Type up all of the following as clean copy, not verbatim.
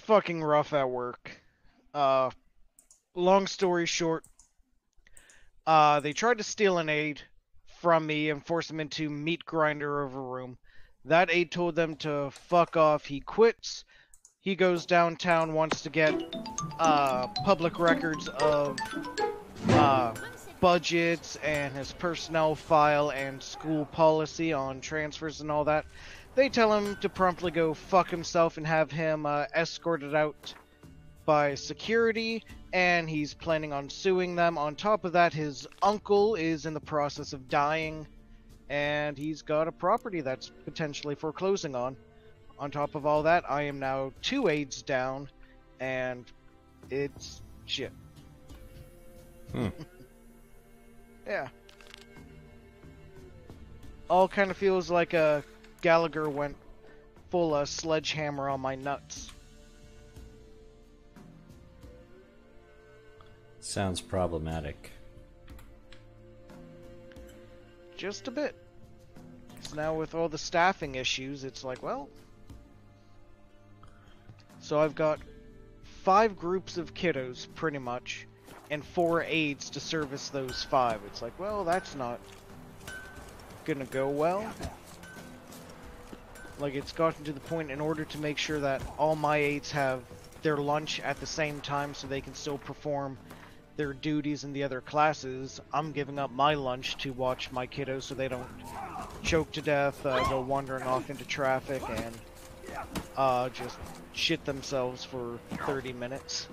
fucking rough at work. Uh, Long story short, they tried to steal an aide from me and force him into meat grinder over room. That aide told them to fuck off. He quits. He goes downtown, wants to get public records of budgets and his personnel file and school policy on transfers and all that. They tell him to promptly go fuck himself and have him escorted out by security, and he's planning on suing them. On top of that, his uncle is in the process of dying, and he's got a property that's potentially foreclosing on. On top of all that, I am now 2 aides down, and it's shit. Yeah. All kind of feels like Gallagher went full sledgehammer on my nuts. Sounds problematic. Just a bit. Because now with all the staffing issues, it's like, well... So I've got 5 groups of kiddos, pretty much, and 4 aides to service those 5. It's like, well, that's not gonna go well. Like, it's gotten to the point, in order to make sure that all my aides have their lunch at the same time so they can still perform their duties in the other classes, I'm giving up my lunch to watch my kiddos so they don't choke to death, go wandering off into traffic, and just shit themselves for 30 minutes.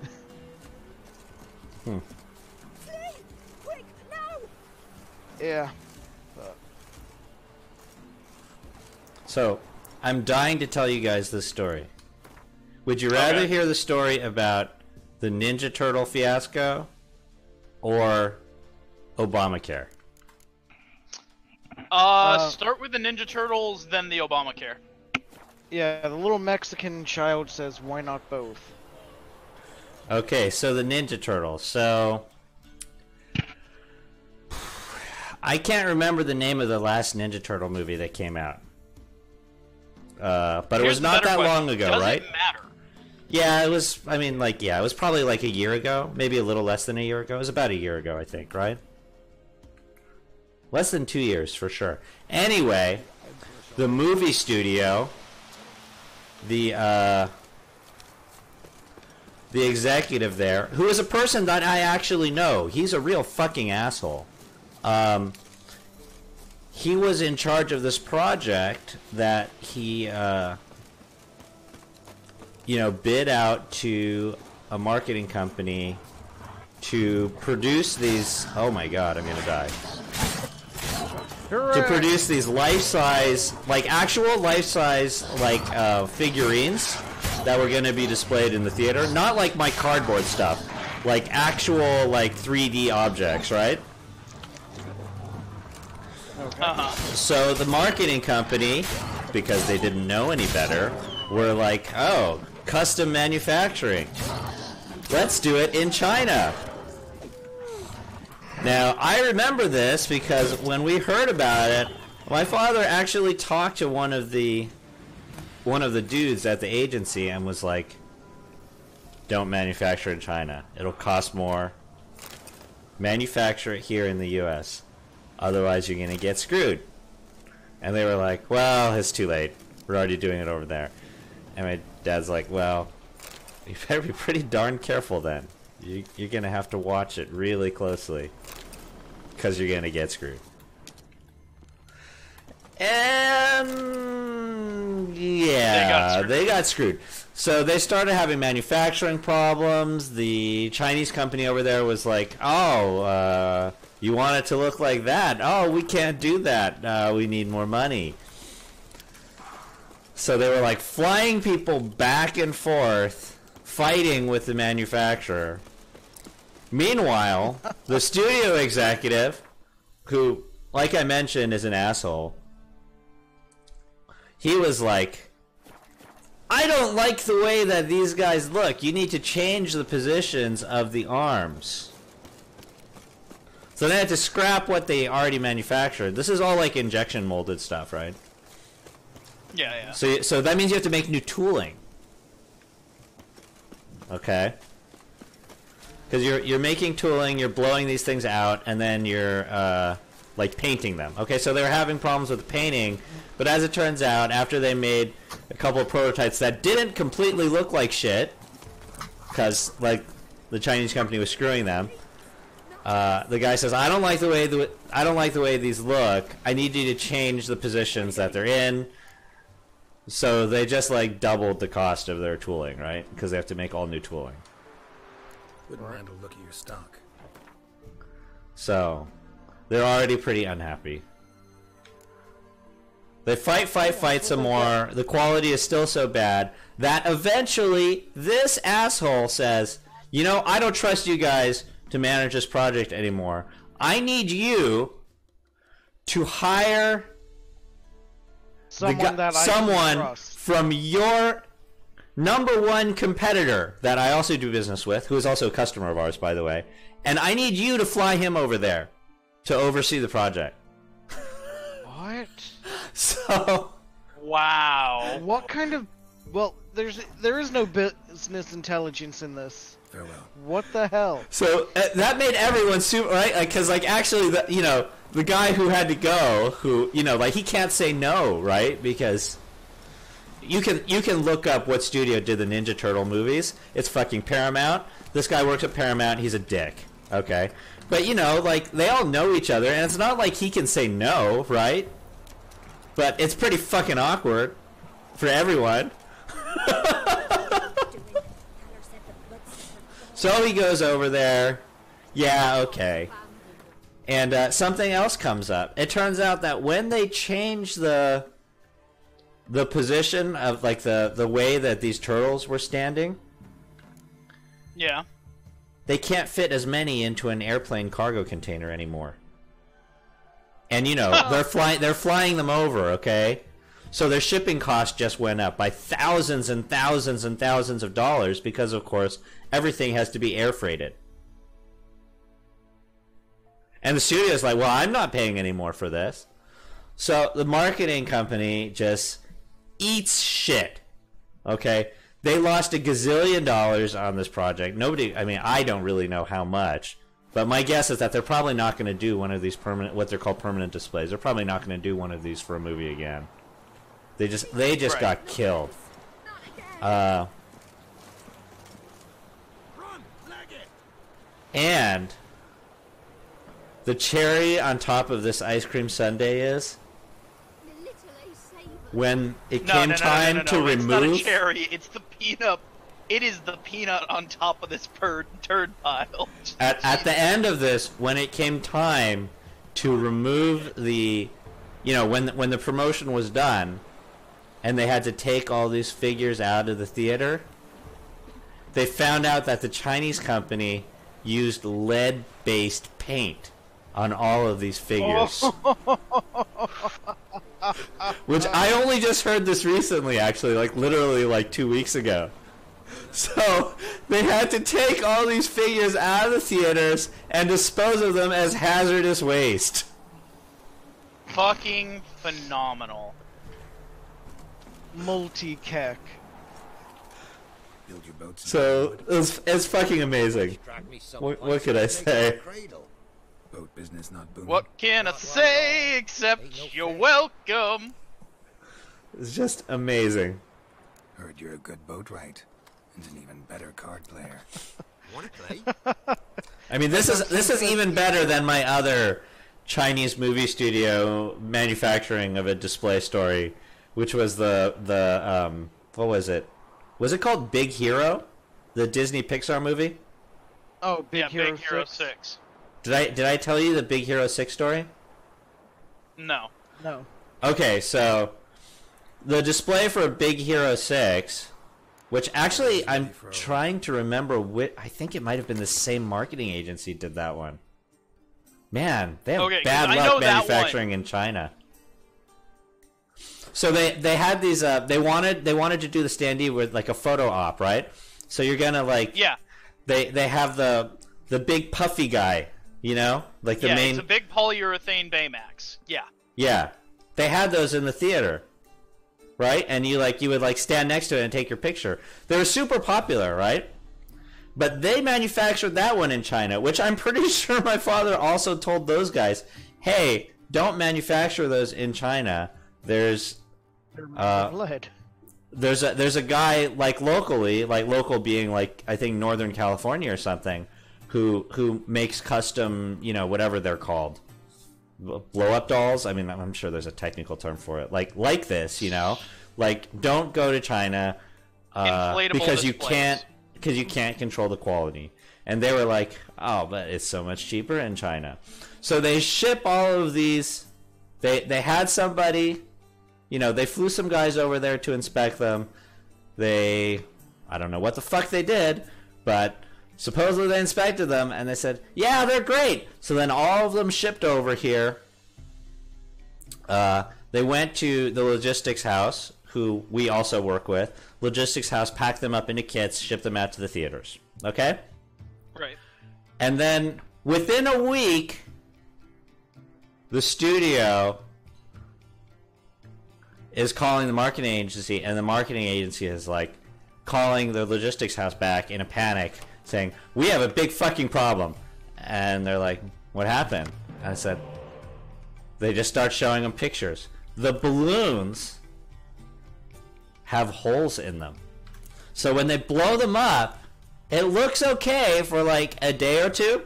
Quick, no! Yeah. But... So, I'm dying to tell you guys this story. Would you rather hear the story about the Ninja Turtle fiasco or Obamacare? Start with the Ninja Turtles, then the Obamacare. Yeah, the little Mexican child says, why not both? Okay, so the Ninja Turtles. So, I can't remember the name of the last Ninja Turtle movie that came out. But it was not that long ago, right? Doesn't matter. Yeah, it was, I mean, like, yeah, it was probably like a year ago. Maybe a little less than a year ago. It was about a year ago, I think, right? Less than 2 years, for sure. Anyway, the movie studio, the executive there, who is a person that I actually know. He's a real fucking asshole. He was in charge of this project that he, bid out to a marketing company to produce these... Oh my god, I'm gonna die. Hooray! To produce these life-size, like actual life-size, like figurines that were gonna be displayed in the theater. Not like my cardboard stuff. Like actual, like 3D objects, right? Okay. So the marketing company, because they didn't know any better, were like, oh, custom manufacturing. Let's do it in China. Now, I remember this because when we heard about it, my father actually talked to one of the dudes at the agency and was like, don't manufacture in China. It'll cost more. Manufacture it here in the US. Otherwise, you're going to get screwed. And they were like, well, it's too late. We're already doing it over there. And my dad's like, well, you better be pretty darn careful then. You're going to have to watch it really closely. Because you're going to get screwed. And yeah, they got screwed. So they started having manufacturing problems. The Chinese company over there was like, oh, you want it to look like that? Oh, we can't do that. We need more money. So they were like flying people back and forth, fighting with the manufacturer. Meanwhile, the studio executive, who, like I mentioned, is an asshole, he was like, I don't like the way that these guys look. You need to change the positions of the arms. So they had to scrap what they already manufactured. This is all like injection molded stuff, right? Yeah, yeah. So that means you have to make new tooling. okay? Because you're making tooling, you're blowing these things out, and then you're like painting them. Okay, so they were having problems with the painting, but as it turns out, after they made a couple of prototypes that didn't completely look like shit, because like the Chinese company was screwing them, the guy says, "I don't like the way these look. I need you to change the positions that they're in." So they just like doubled the cost of their tooling, right? Because they have to make all new tooling. Wouldn't mind a look at your stock. So they're already pretty unhappy. They fight some more. The quality is still so bad that eventually this asshole says, "You know, I don't trust you guys to manage this project anymore. I need you to hire someone from your #1 competitor that I also do business with, who is also a customer of ours, by the way, and I need you to fly him over there to oversee the project." What? So, wow. What kind of? Well, there is no business intelligence in this. Farewell. What the hell? so that made everyone super, right? Because like actually, the guy who had to go, who like he can't say no, right? Because you can look up what studio did the Ninja Turtle movies. It's fucking Paramount. This guy works at Paramount. He's a dick. Okay, but like they all know each other, and it's not like he can say no, right? But it's pretty fucking awkward for everyone. So he goes over there. Yeah, okay. And something else comes up. It turns out that when they change the position of like the way that these turtles were standing, Yeah. they can't fit as many into an airplane cargo container anymore. And they're flying them over, okay? So their shipping cost just went up by thousands and thousands and thousands of dollars because, of course, everything has to be air freighted. And the studio's like, well, I'm not paying any more for this. So the marketing company just eats shit, okay? They lost $1 gazillion on this project. I don't really know how much, but my guess is that they're probably not going to do one of these what they're called permanent displays. They're probably not going to do one of these for a movie again. They just Right. got killed. And the cherry on top of this ice cream sundae is when it came time to remove. It's not a cherry. It's the peanut. It is the peanut on top of this turd pile. At the end of this, when it came time to remove the, when the promotion was done, and they had to take all these figures out of the theater, they found out that the Chinese company used lead-based paint on all of these figures. Which I only just heard this recently, actually, like literally like 2 weeks ago. So they had to take all these figures out of the theaters and dispose of them as hazardous waste. Fucking phenomenal. Multi-kek. Build your boats. So it's fucking amazing. What could I say? Boat business not booming. What can I say except you're welcome? It's just amazing. Heard you're a good boatwright and an even better card player. Want to play? I mean, this is even better than my other Chinese movie studio manufacturing of a display story, which was the what was it? Was it called Big Hero? The Disney Pixar movie? Oh, Big Hero Big Hero 6. 6. Did I tell you the Big Hero 6 story? No. No. Okay, so the display for Big Hero 6, which actually I'm trying to remember I think it might have been the same marketing agency did that one. Man, they have bad luck manufacturing in China. So they had these they wanted to do the standee with like a photo op, right? So you're gonna like they have the big puffy guy, like the main. It's a big polyurethane Baymax. Yeah. Yeah, they had those in the theater, right? And you would stand next to it and take your picture. They were super popular, right? But they manufactured that one in China, which I'm pretty sure my father also told those guys, hey, don't manufacture those in China. There's Blood. there's a guy like locally, like local being like I think Northern California or something, who makes custom, you know, whatever they're called, blow up dolls. I mean, I'm sure there's a technical term for it. Like this, you know, like don't go to China because you can't control the quality. And they were like, oh, but it's so much cheaper in China. So they ship all of these. They had somebody, you know, they flew some guys over there to inspect them. I don't know what the fuck they did, but supposedly they inspected them and they said, yeah, they're great. So then all of them shipped over here. They went to the logistics house, who we also work with. Logistics house packed them up into kits, shipped them out to the theaters. Okay? Right. And then within a week, the studio is calling the marketing agency, and the marketing agency is like calling the logistics house back in a panic, saying, we have a big fucking problem. And they're like, what happened? And I said, they just start showing them pictures. The balloons have holes in them. So when they blow them up, it looks okay for like a day or two,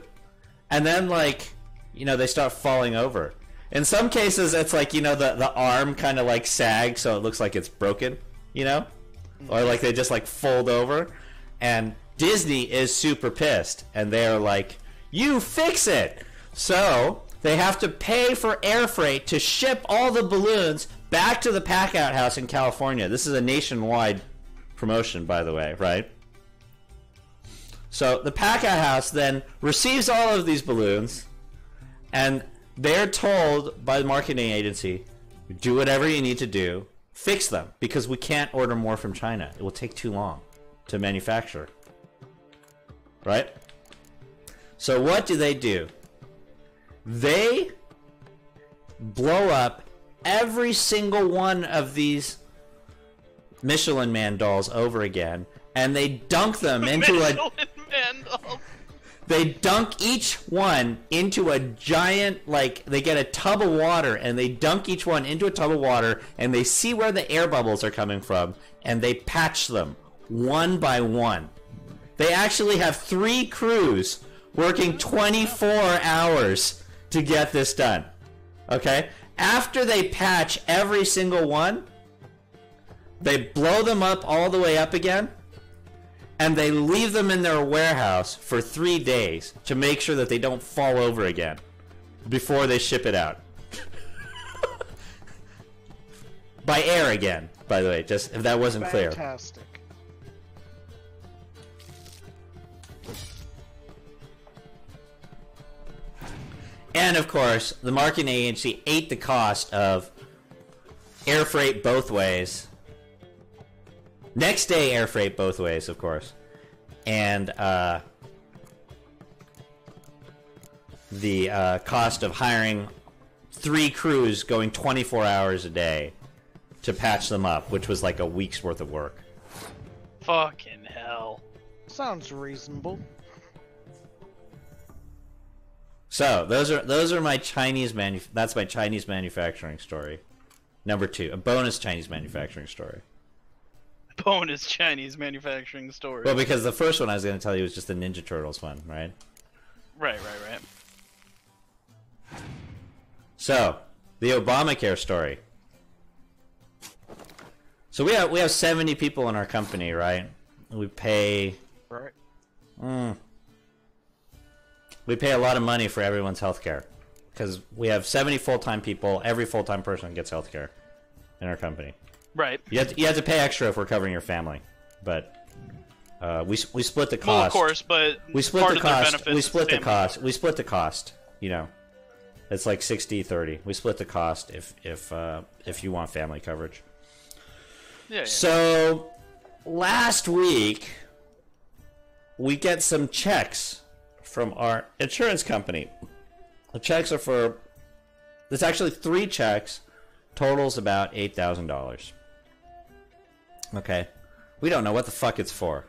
and then like, you know, they start falling over. In some cases, it's like, you know, the arm kind of like sags, so it looks like it's broken, you know? Or like they just like fold over. And Disney is super pissed, and they're like, you fix it! So they have to pay for air freight to ship all the balloons back to the pack-out house in California. This is a nationwide promotion, by the way, right? So the pack-out house then receives all of these balloons, and they're told by the marketing agency, do whatever you need to do, fix them, because we can't order more from China. It will take too long to manufacture. Right? So what do? They blow up every single one of these Michelin Man dolls over again, and they dunk them into Michelin Man dolls. They dunk each one into a giant, like, they get a tub of water, and they dunk each one into a tub of water, and they see where the air bubbles are coming from, and they patch them one by one. They actually have 3 crews working 24 hours to get this done. Okay? After they patch every single one, they blow them up all the way up again, and they leave them in their warehouse for 3 days to make sure that they don't fall over again before they ship it out. By air again, by the way, just if that wasn't clear. Fantastic. And of course, the marketing agency ate the cost of air freight both ways. Next day air freight both ways, of course. And the cost of hiring 3 crews going 24 hours a day to patch them up, which was like a week's worth of work. Fucking hell. Sounds reasonable. So those are my Chinese that's my Chinese manufacturing story. Number 2, a bonus Chinese manufacturing story. Bonus Chinese manufacturing story. Well, because the first one I was going to tell you was just the Ninja Turtles one, right? Right. So, the Obamacare story. So we have 70 people in our company, right? We pay Right. We pay a lot of money for everyone's health care. Because we have 70 full-time people. Every full-time person gets health care in our company. Right. You have to pay extra if we're covering your family. But we split the cost. Well, of course, but We split part the of their cost. benefits We is split the family. cost. We split the cost. You know, it's like 60-30. We split the cost if you want family coverage. Yeah. So last week we get some checks from our insurance company. The checks are for. There's actually 3 checks. Totals about $8,000. Okay, we don't know what the fuck it's for.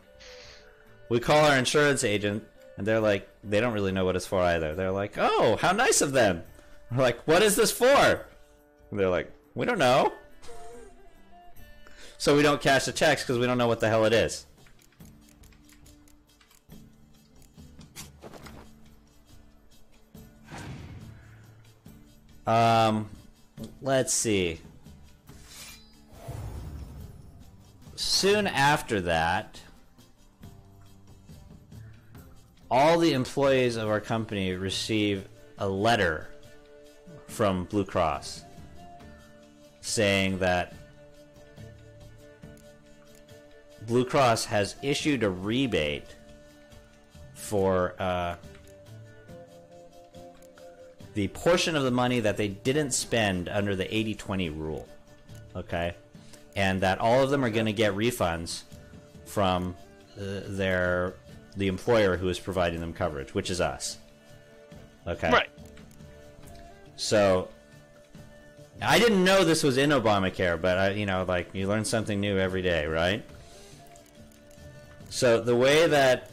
we call our insurance agent, and they're like, they don't really know what it's for either. They're like, oh, how nice of them. We're like, what is this for? And they're like, we don't know. So we don't cash the checks because we don't know what the hell it is. Let's see. Soon after that, all the employees of our company receive a letter from Blue Cross saying that Blue Cross has issued a rebate for the portion of the money that they didn't spend under the 80-20 rule. Okay? And that all of them are going to get refunds from the employer who is providing them coverage, which is us. Okay? Right. So, I didn't know this was in Obamacare, but, like, you learn something new every day, right? So, the way that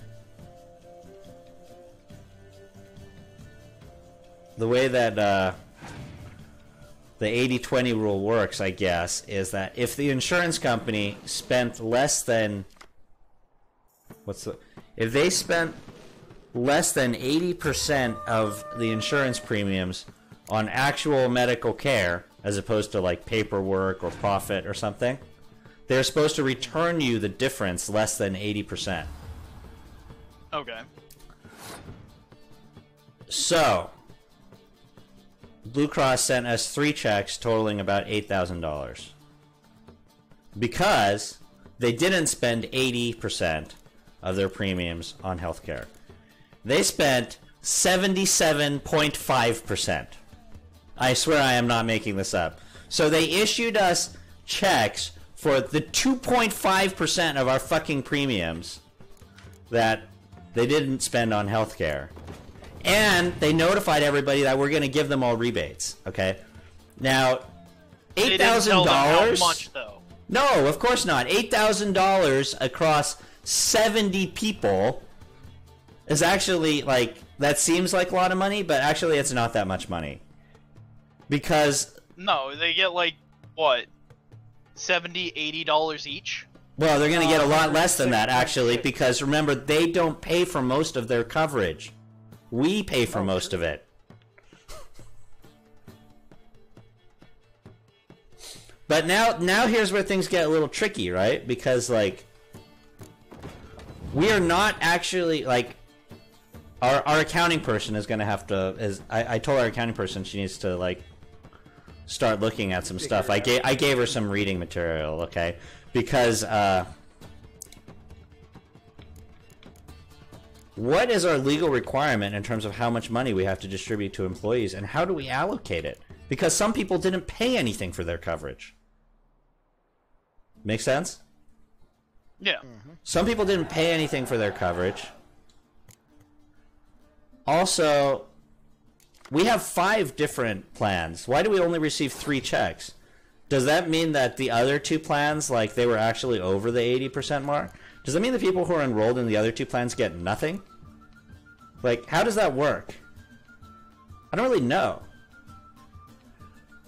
the 80-20 rule works, I guess, is that if the insurance company spent less than if they spent less than 80% of the insurance premiums on actual medical care, as opposed to like paperwork or profit or something, they're supposed to return you the difference less than 80%. Okay. So, Blue Cross sent us 3 checks totaling about $8,000 because they didn't spend 80% of their premiums on healthcare. They spent 77.5%. I swear I am not making this up. So they issued us checks for the 2.5% of our fucking premiums that they didn't spend on healthcare. And they notified everybody that we're going to give them all rebates. Okay? Now, $8,000. How much though? No, of course not. $8,000 across 70 people is actually like, that seems like a lot of money, but actually it's not that much money. Because No, they get like what, $70, $80 each. well, they're going to get a lot less than that actually, because remember, they don't pay for most of their coverage. We pay for most of it. But now here's where things get a little tricky, right? Because like, we are not actually like, our accounting person is going to have to. I told our accounting person she needs to like start looking at some stuff. I gave her some reading material, okay? Because what is our legal requirement in terms of how much money we have to distribute to employees, and how do we allocate it? Because some people didn't pay anything for their coverage. Make sense? Yeah. Some people didn't pay anything for their coverage. Also, we have 5 different plans. Why do we only receive 3 checks? Does that mean that the other 2 plans, like, they were actually over the 80% mark? Does that mean the people who are enrolled in the other 2 plans get nothing? Like, how does that work? I don't really know.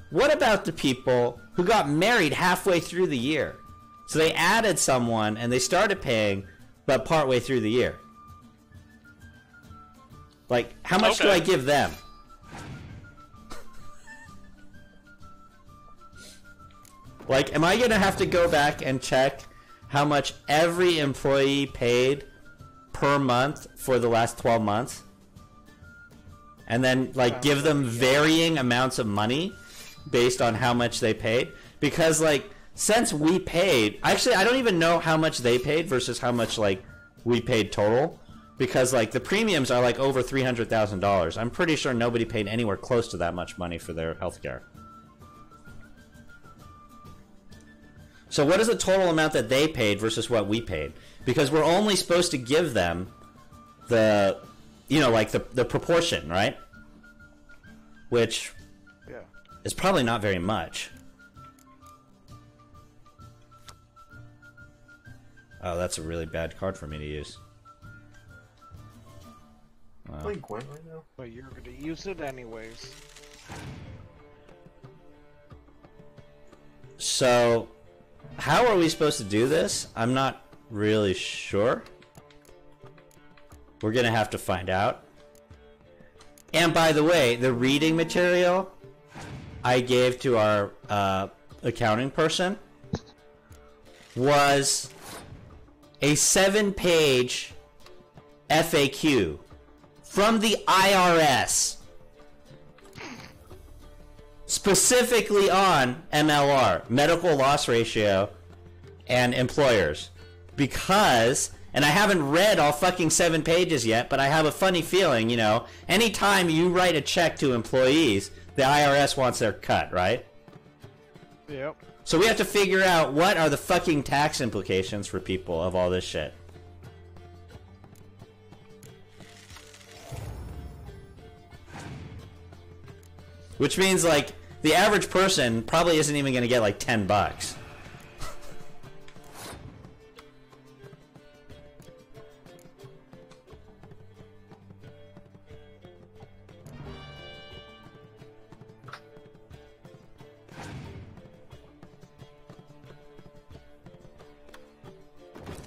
What about the people who got married halfway through the year? So they added someone and they started paying, but partway through the year. Like, how much do I give them? Like, am I gonna have to go back and check how much every employee paid per month for the last 12 months? And then, like, give them varying amounts of money based on how much they paid? Because, like, since we paid... Actually, I don't even know how much they paid versus how much, like, we paid total. Because, like, the premiums are, like, over $300,000. I'm pretty sure nobody paid anywhere close to that much money for their healthcare. So what is the total amount that they paid versus what we paid? Because we're only supposed to give them the, you know, like the proportion, right? Which is probably not very much. Oh, that's a really bad card for me to use. I'm playing Gwent right now. But you're gonna use it anyways. So, how are we supposed to do this? I'm not really sure. We're gonna have to find out. And by the way, the reading material I gave to our accounting person was a 7-page FAQ from the IRS specifically on MLR, medical loss ratio, and employers. Because, and I haven't read all fucking 7 pages yet, but I have a funny feeling, you know, anytime you write a check to employees, the IRS wants their cut, right? Yep. So we have to figure out what are the fucking tax implications for people of all this shit. Which means, like, the average person probably isn't even gonna get, like, $10.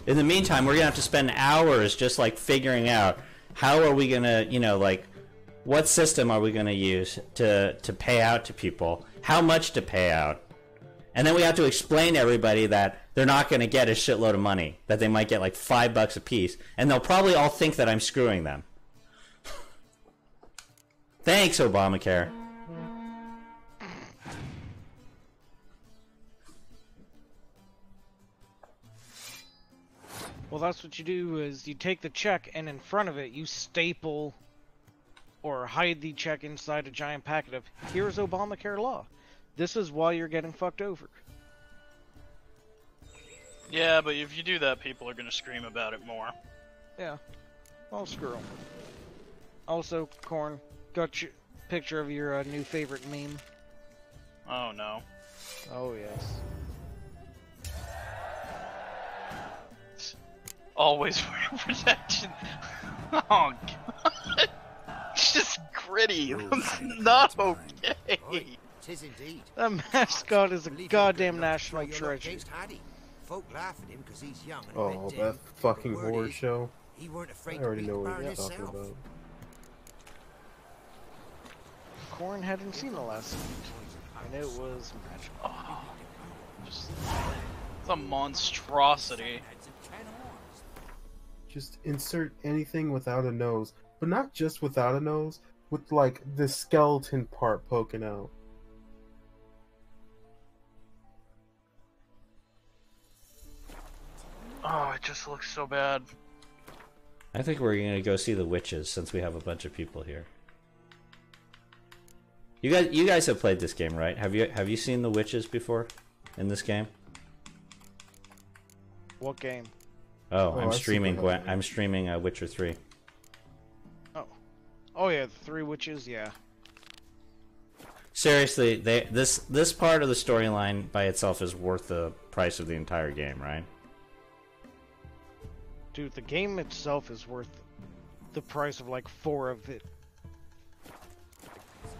In the meantime, we're gonna have to spend hours just like figuring out how are we gonna, you know, like what system are we gonna use to pay out to people, how much to pay out, and then we have to explain to everybody that they're not gonna get a shitload of money, that they might get like $5 a piece, and they'll probably all think that I'm screwing them. Thanks, Obamacare. Well, that's what you do is you take the check and in front of it you staple or hide the check inside a giant packet of here's Obamacare law. This is why you're getting fucked over. Yeah, but if you do that, people are gonna scream about it more. Yeah. Well, screw 'em. Also, Corn, got your picture of your new favorite meme. Oh no. Oh, yes. Always wear protection. Oh god. It's just gritty. That's not okay. Tis indeed. That mascot is a Believe you're goddamn good enough to national try your luck treasure. against Hardy. Folk laugh at him because he's young and Oh, red that dim. fucking The word horror is, show. He weren't I afraid already to know beat the what Baron you're talking himself. about. Corn hadn't seen the last one, and it was magical. Oh, just, it's a monstrosity. Just insert anything without a nose. But not just without a nose, with like the skeleton part poking out. Oh, it just looks so bad. I think we're gonna go see the witches since we have a bunch of people here. You guys have played this game, right? Have you seen the witches before in this game? What game? Oh, Oh, I'm I've seen streaming. that. I'm streaming Witcher 3. Oh. Oh yeah, the Three Witches, yeah. Seriously, this part of the storyline by itself is worth the price of the entire game, right? Dude, the game itself is worth the price of like 4 of it.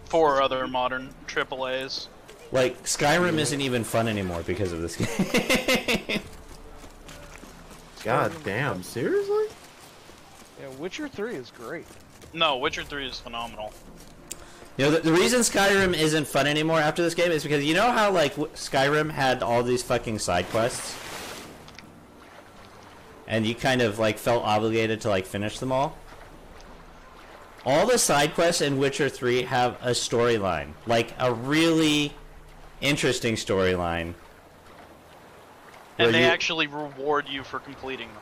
4 other modern AAAs. Like Skyrim isn't even fun anymore because of this game. God damn, seriously? Yeah, Witcher 3 is great. No, Witcher 3 is phenomenal. You know, the reason Skyrim isn't fun anymore after this game is because you know how like Skyrim had all these fucking side quests, and you kind of like felt obligated to like finish them all. All the side quests in Witcher 3 have a storyline, like a really interesting storyline. And they you- actually reward you for completing them.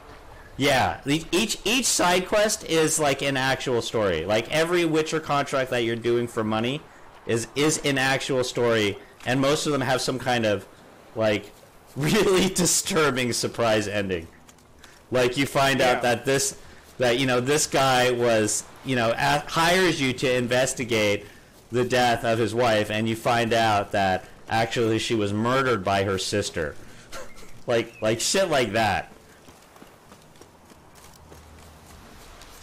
Yeah, each side quest is like an actual story. Like every Witcher contract that you're doing for money is an actual story, and most of them have some kind of like really disturbing surprise ending. Like you find out that this guy was, hires you to investigate the death of his wife, and you find out that actually she was murdered by her sister. like shit like that.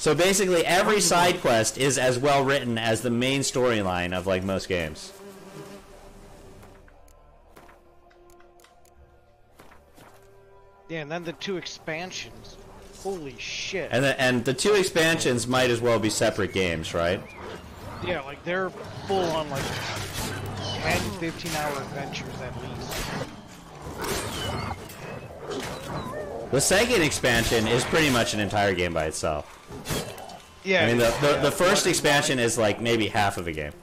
So basically, every side quest is as well written as the main storyline of like most games. Yeah, and then the 2 expansions. Holy shit. And the 2 expansions might as well be separate games, right? Yeah, like they're full on like 10, 15-hour adventures at least. The second expansion is pretty much an entire game by itself. Yeah. I mean, the first expansion is like maybe half of a game.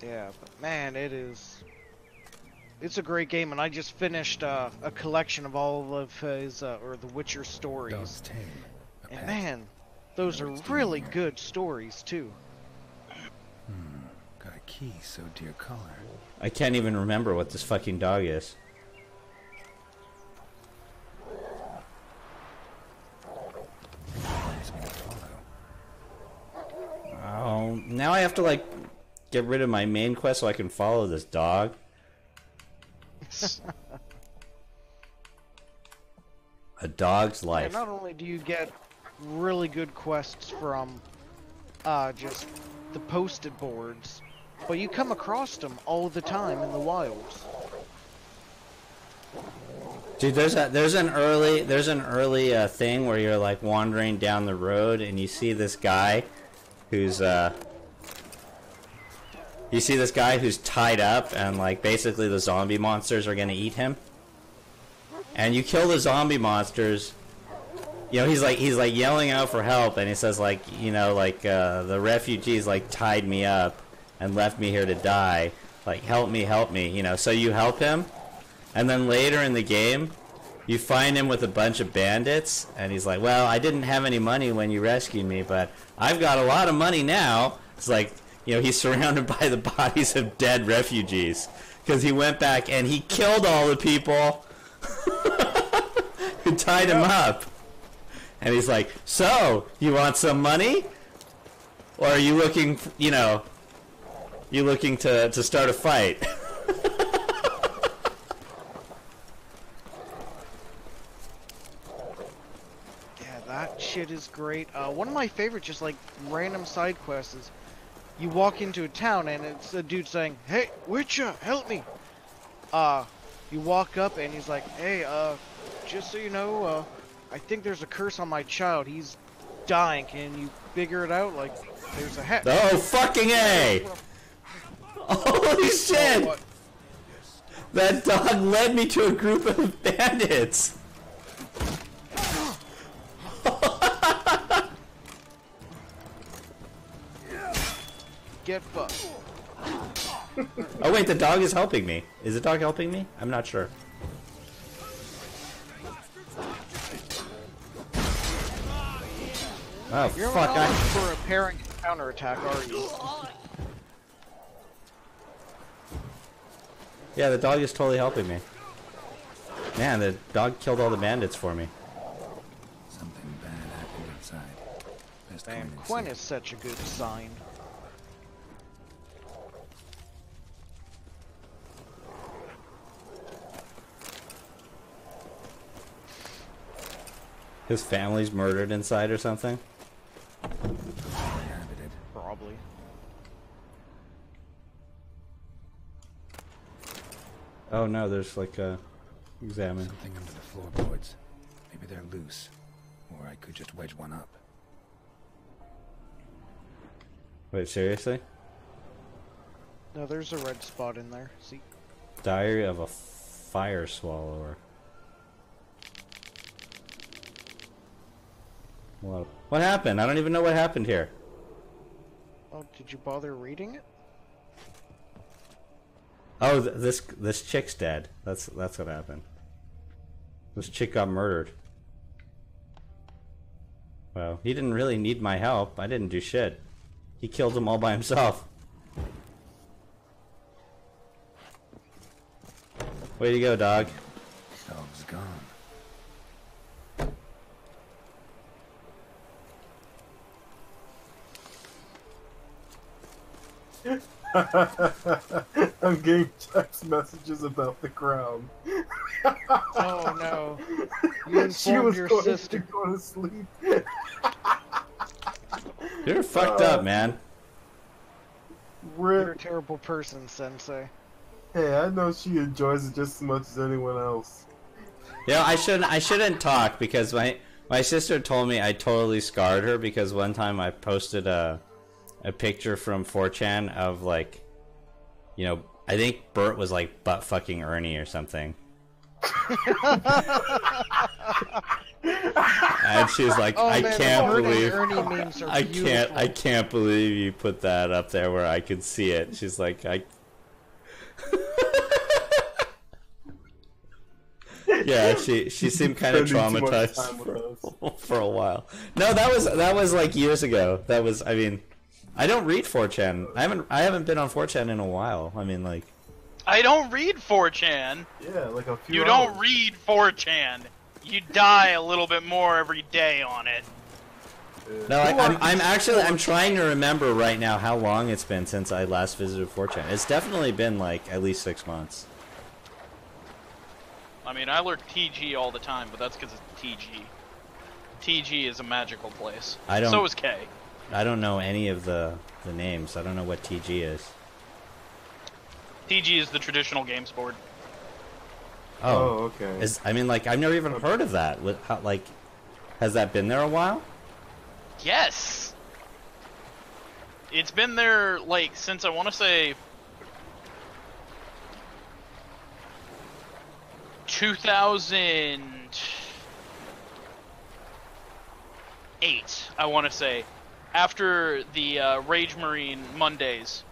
Yeah, but man, it's a great game, and I just finished a collection of all of his, or the Witcher stories. Dog's tame. A And pet. man, those are really good stories, too. Got a key so dear color. I can't even remember what this fucking dog is. Wants me to follow. Oh, now I have to like get rid of my main quest so I can follow this dog. A dog's And life. not only do you get really good quests from just the posted boards, but you come across them all the time in the wilds. Dude, there's an early thing where you're like wandering down the road and you see this guy who's tied up and like basically the zombie monsters are gonna eat him. And you kill the zombie monsters. You know, he's like yelling out for help, and he says like, you know, like the refugees like tied me up and left me here to die. Like, help me, you know. So you help him, and then later in the game, you find him with a bunch of bandits, and he's like, well, I didn't have any money when you rescued me, but I've got a lot of money now. It's like, you know, he's surrounded by the bodies of dead refugees because he went back and he killed all the people who tied him up. And he's like, so, you want some money? Or are you looking, you know, to start a fight? Yeah, that shit is great. One of my favorite just like random side quests is you walk into a town and it's a dude saying, "Hey, Witcher, help me." You walk up and he's like, "Hey, just so you know, I think there's a curse on my child. He's dying. Can you figure it out? Like, there's a hex." Oh, fucking A! Holy shit! What? That dog led me to a group of bandits! Get fucked. Oh wait, the dog is helping me. Is the dog helping me? I'm not sure. Oh You're fuck! not for a pairing counterattack, are you? Yeah, the dog is totally helping me. Man, the dog killed all the bandits for me. Something bad happened outside. Best Damn, go in and Quen see. is such a good sign. His family's murdered inside or something? Inhabited. Probably. Oh no, there's like a... Examine. Something under the floorboards. Maybe they're loose. Or I could just wedge one up. Wait, seriously? No, there's a red spot in there. See? Diary of a fire swallower. What happened? I don't even know what happened here. Oh, did you bother reading it? Oh, this chick's dead. That's what happened. This chick got murdered. Well, he didn't really need my help. I didn't do shit. He killed them all by himself. Way to go, dog. Dog's gone. I'm getting text messages about the crown. Oh no. You She informed was your going sister. to go to sleep. You're fucked up, man. You're a Rip. terrible person, Sensei. Hey, I know she enjoys it just as much as anyone else. You know, I shouldn't talk because my sister told me I totally scarred her because one time I posted a picture from 4chan of like, you know, I think Bert was like butt fucking Ernie or something. And she's like, Oh, I man, can't Bert and believe Ernie memes are I beautiful. can't believe you put that up there where I could see it. She's like, yeah, she seemed kind of Spending too much time traumatized for a while. No, that was like years ago. That was, I mean, I don't read 4chan. I haven't been on 4chan in a while. I mean, like, I don't read 4chan. Yeah, like a few You hours. don't read 4chan. You die a little bit more every day on it. no, I'm trying to remember right now how long it's been since I last visited 4chan. It's definitely been like at least 6 months. I mean, I lurk TG all the time, but that's because it's TG. TG is a magical place. So is K. I don't know any of the names. I don't know what TG is. TG is the traditional games board. Oh, okay. I mean, like, I've never even heard of that. Like, has that been there a while? Yes! It's been there, like, since I want to say 2008, I want to say. After the Rage Marine Mondays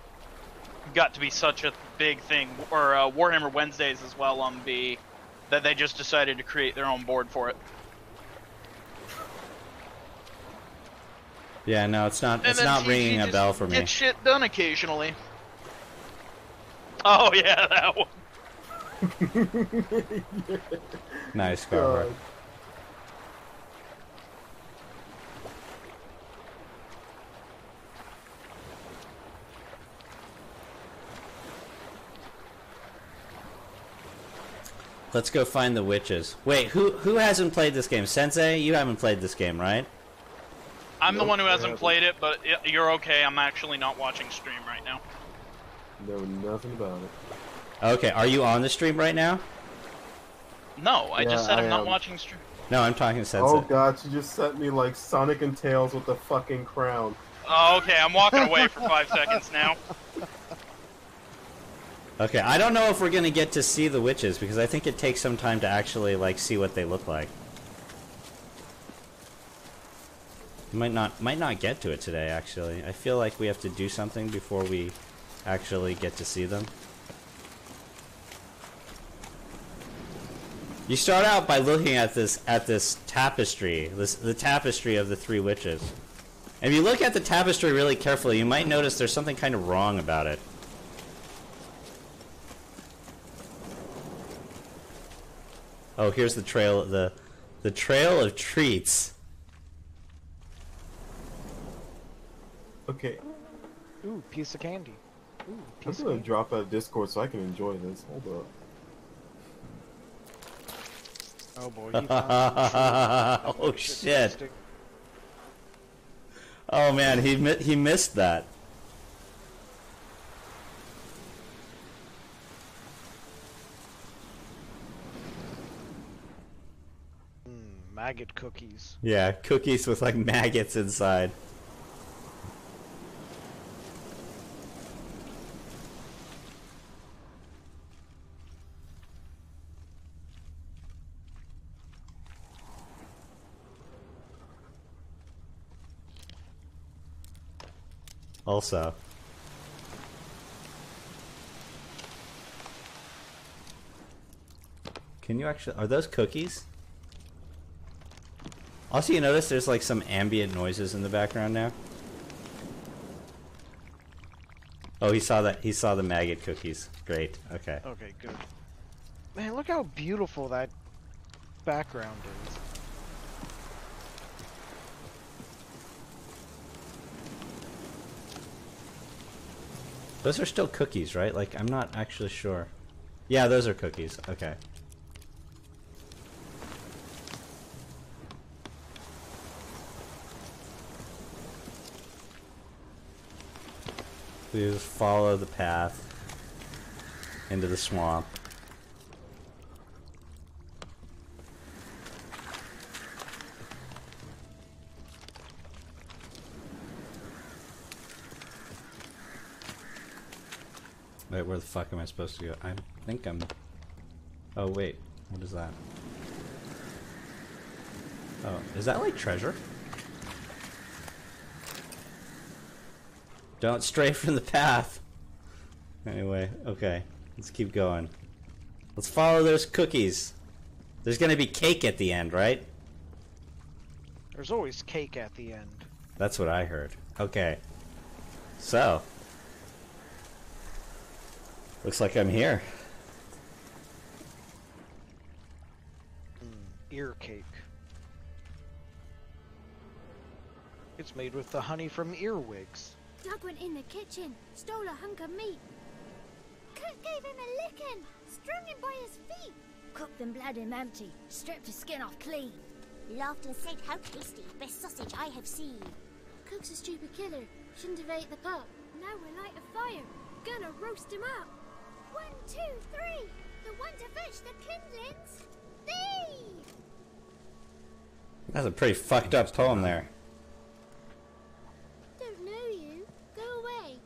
got to be such a big thing, or Warhammer Wednesdays as well on B, that they just decided to create their own board for it. Yeah, no, it's not. It's not ringing a bell for me. Get shit done occasionally. Oh yeah, that one. Nice, Carver. Let's go find the witches. Wait, who hasn't played this game? Sensei, you haven't played this game, right? I'm the one who hasn't played it, but you're okay. I'm actually not watching stream right now. Know nothing about it. Okay, are you on the stream right now? No, I just said I'm not am. watching stream. No, I'm talking to Sensei. Oh god, she just sent me like Sonic and Tails with the fucking crown. Oh, okay, I'm walking away for 5 seconds now. Okay, I don't know if we're gonna get to see the witches because I think it takes some time to actually like see what they look like. Might not get to it today. Actually, I feel like we have to do something before we actually get to see them. You start out by looking at this tapestry, the tapestry of the three witches. And if you look at the tapestry really carefully, you might notice there's something kind of wrong about it. Oh, here's the trail, the trail of treats. Okay, Ooh, piece of candy. Ooh, I'm piece of gonna candy. drop out of Discord so I can enjoy this. Hold up. Oh boy, he found Oh shit. Oh man, he missed that. Maggot cookies. Yeah, cookies with like maggots inside. Also, can you actually, are those cookies? Also, you notice there's like some ambient noises in the background now? Oh, he saw that. He saw the maggot cookies. Great. Okay. Okay, good. Man, look how beautiful that background is. Those are still cookies, right? Like, I'm not actually sure. Yeah, those are cookies. Okay. So you just follow the path into the swamp. Wait, where the fuck am I supposed to go? I think I'm... Oh, wait. What is that? Oh, is that like treasure? Don't stray from the path. Anyway, okay. Let's keep going. Let's follow those cookies. There's gonna be cake at the end, right? There's always cake at the end. That's what I heard. Okay. So. Looks like I'm here. Ear cake. It's made with the honey from earwigs. Doug went in the kitchen, stole a hunk of meat. Cook gave him a licking, strung him by his feet. Cooked and bled him empty, stripped his skin off clean. Laughed and said, "How tasty, best sausage I have seen." Cook's a stupid killer, shouldn't have ate the pup. Now we'll light a fire, gonna roast him up. 1, 2, 3, the one to fetch the kindlings. Thee! That's a pretty fucked up poem there. Don't know you. Go away.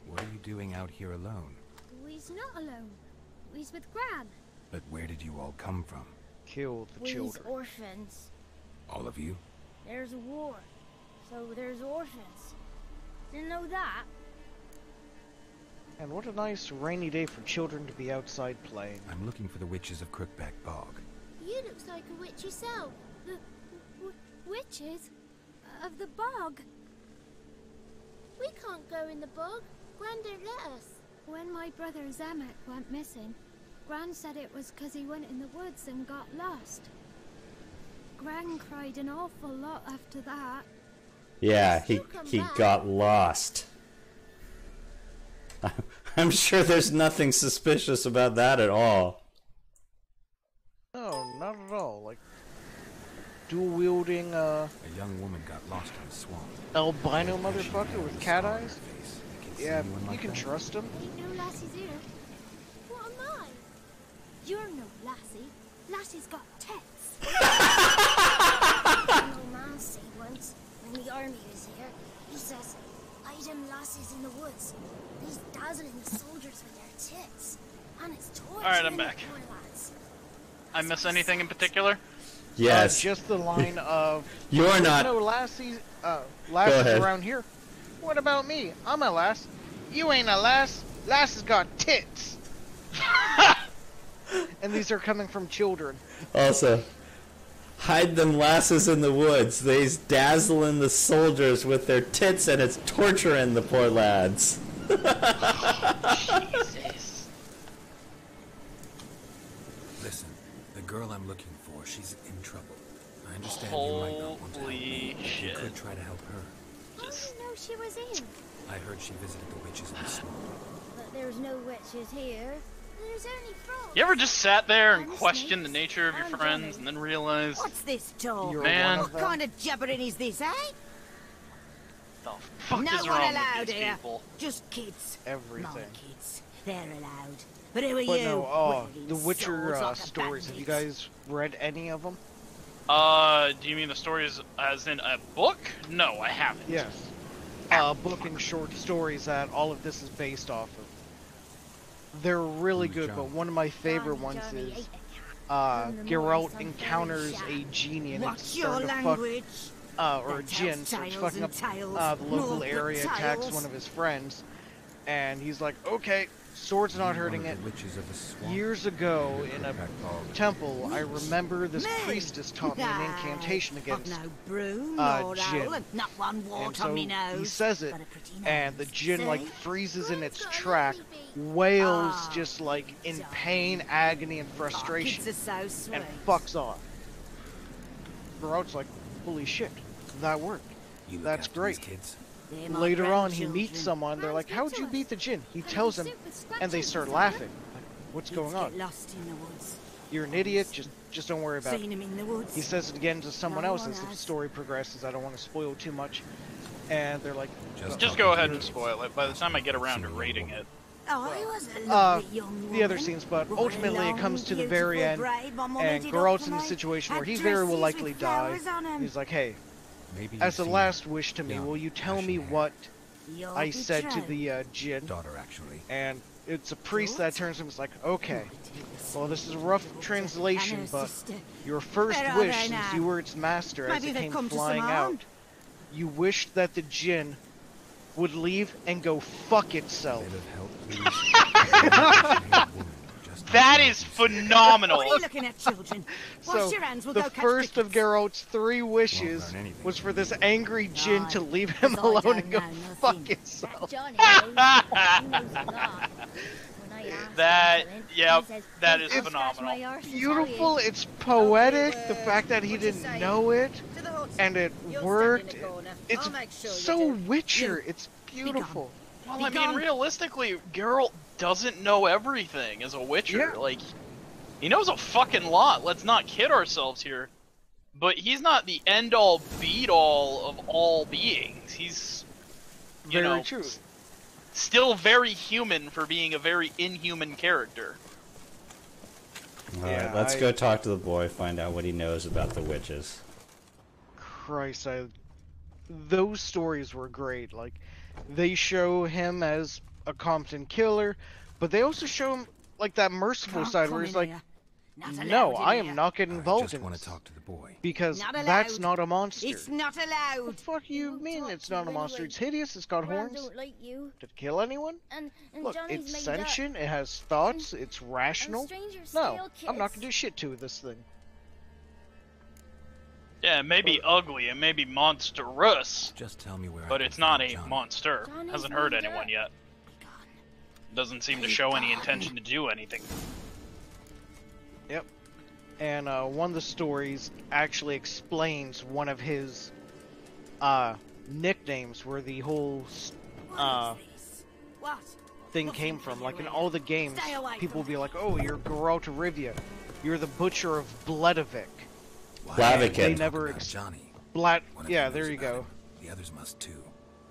What are you doing out here alone? We's not alone. We's with Gran. But where did you all come from? Kill the We's children. orphans. All of you? There's a war, so there's orphans. Didn't know that. And what a nice rainy day for children to be outside playing. I'm looking for the witches of Crookback Bog. You looks like a witch yourself. The witches of the bog. We can't go in the bog. Gran don't let us. When my brother Zamek went missing, Gran said it was 'cause he went in the woods and got lost. Gran cried an awful lot after that. Yeah, he got lost. I'm sure there's nothing suspicious about that at all. No, not at all. Like, dual-wielding, A young woman got lost in the swamp. albino Where she motherfucker had with a cat scar on eyes? her face. You can see Yeah, anyone you like can that? trust him. Ain't no lassies here. What am I? You're no lassie. Lassie's got tits. An old man said once, when the army was here, he says, "I them lasses in the woods. These dazzling the soldiers with their tits. And it's torture." Alright, I'm back. I miss anything in particular? Yes. Just the line of, You're "There's not. no lasses ahead. around here. What about me? I'm a lass. You ain't a lass. Lass has got tits." And these are coming from children. Also, hide them lasses in the woods. They's dazzling the soldiers with their tits, and it's torturing the poor lads. Jesus. Listen, the girl I'm looking for, she's in trouble. I understand you might not want to help me, Holy but you shit. could try to help her. How do you know she was in? I heard she visited the witches in the swamp. But there's no witches here. There's only frogs. You ever just sat there and And questioned the snakes. nature of your And friends Johnny. and then realized What's this talk? You're Man. one of What them. kind of jabbering is this, eh? the fuck No is one wrong allowed with these here. people? Just kids. Everything. My kids. They're allowed. But who are But you? no, Wailing the Witcher souls like a stories. Have you bandit. guys read any of them? Do you mean the stories as in a book? No, I haven't. Yes. Book and short stories that all of this is based off of. They're really Who's good, John? but one of my favorite ones is Geralt encounters a genie and it's What's your starting to fuck, language? or a That djinn tells starts tales fucking and up tales. the local More but area, attacks tales. one of his friends, and he's like, okay, sword's not One hurting of it. the witches of the swamp? Years ago, in a Crookback Bog. temple, I remember this Me? priestess taught me an Nah, incantation I've against no broom nor djinn. owl and not one and wart so on me nose. he says it, But a pretty and the nose, djinn like see? freezes in its Gran's got a track, lovely beak. wails Ah, just like in darling. pain, agony, and Oh, frustration, kids are so sweet. and fucks off. Geralt's like, holy shit, that worked. You look That's after great. these kids? They're my Later on, he grandchildren. meets someone. They're like, Gran's how'd good you to beat us. the djinn? He And tells we him, sit with and they scratches start and laughing. Like, what's Kids going get on? lost in the woods. you're an idiot. Just don't worry about Seen it. him in the woods. He says it again to someone No else one as the has. story progresses. I don't want to spoil too much. And they're like, Just go ahead and spoil it. By the time I get around to rating it. Oh, I was a lovely young woman. the other scenes, but Wore a ultimately it long, comes to the very beautiful end, braid my mum and ended Geralt's up in a for me. situation where Had he very will dresses likely with die. flowers on 'em. He's like, hey, Maybe as a you've seen last wish to me, young, will you tell me passionate what Your I said to betrothed. the Jinn? daughter, actually. And it's a priest that turns to him and is like, okay, Ridiculous. well, this is a rough translation, And her but sister. your first Where are wish, they since now? you were its master as Maybe it they've came come to some flying harm. out, you wished that the Jinn would leave and go fuck itself. They'd have helped me. That is phenomenal. What are you looking at, children? Wash So, your hands, we'll the go catch first of crickets. Geralt's 3 wishes Won't learn anything was for from this you. angry Jinn God, to leave him 'cause I alone don't and go know fuck nothing. himself. Johnny knows, he knows a lot. When I ask That- him something, yep, he says, that "Hey, is I'll scratch phenomenal. my arse and tell Beautiful, you." it's poetic, Okay, the word. fact that he What you didn't saying? know it, To the hut. and it You'll stand worked. in the corner. It's I'll make sure you so do. Witcher, You. it's beautiful. Well, Be I mean, gone. realistically, Geralt doesn't know everything as a Witcher. Yeah. Like, he knows a fucking lot. Let's not kid ourselves here. But he's not the end-all, be-all of all beings. He's, you Very know, true. still very human for being a very inhuman character. Alright, Yeah, let's I- go talk to the boy, find out what he knows about the witches. Christ, those stories were great. Like, they show him as a competent killer, but they also show him like that merciful Can't side come where he's in like, here. Not allowed no, in I am here. not getting I involved just in want this to talk to the boy. because Not that's allowed. not a monster. It's not The allowed. fuck you won't mean talk it's to not a you monster? anyway. It's hideous. It's got Gran horns. don't like you, Did it kill anyone? and Look, Johnny's it's made sentient. It has thoughts. It's up. rational. And strangers No, steal I'm not kids. gonna do shit to this thing. Yeah, it may be ugly, it may be monstrous, Just tell me where I but can it's not find a Johnny. monster. Johnny's Hasn't hurt moved anyone up. yet. Be gone. Doesn't seem to show any intention to do anything. Yep. And one of the stories actually explains one of his nicknames, where the whole What is this? What? thing Nothing came for from. you, Like in Ray. all the games, Stay away people will from be me. like, "Oh, you're Geralt of Rivia. You're the Butcher of Bledovic." Why? Blaviken. They Talk never about ex- Johnny. Blat. One of Yeah, them there knows you about go. him. The others must too.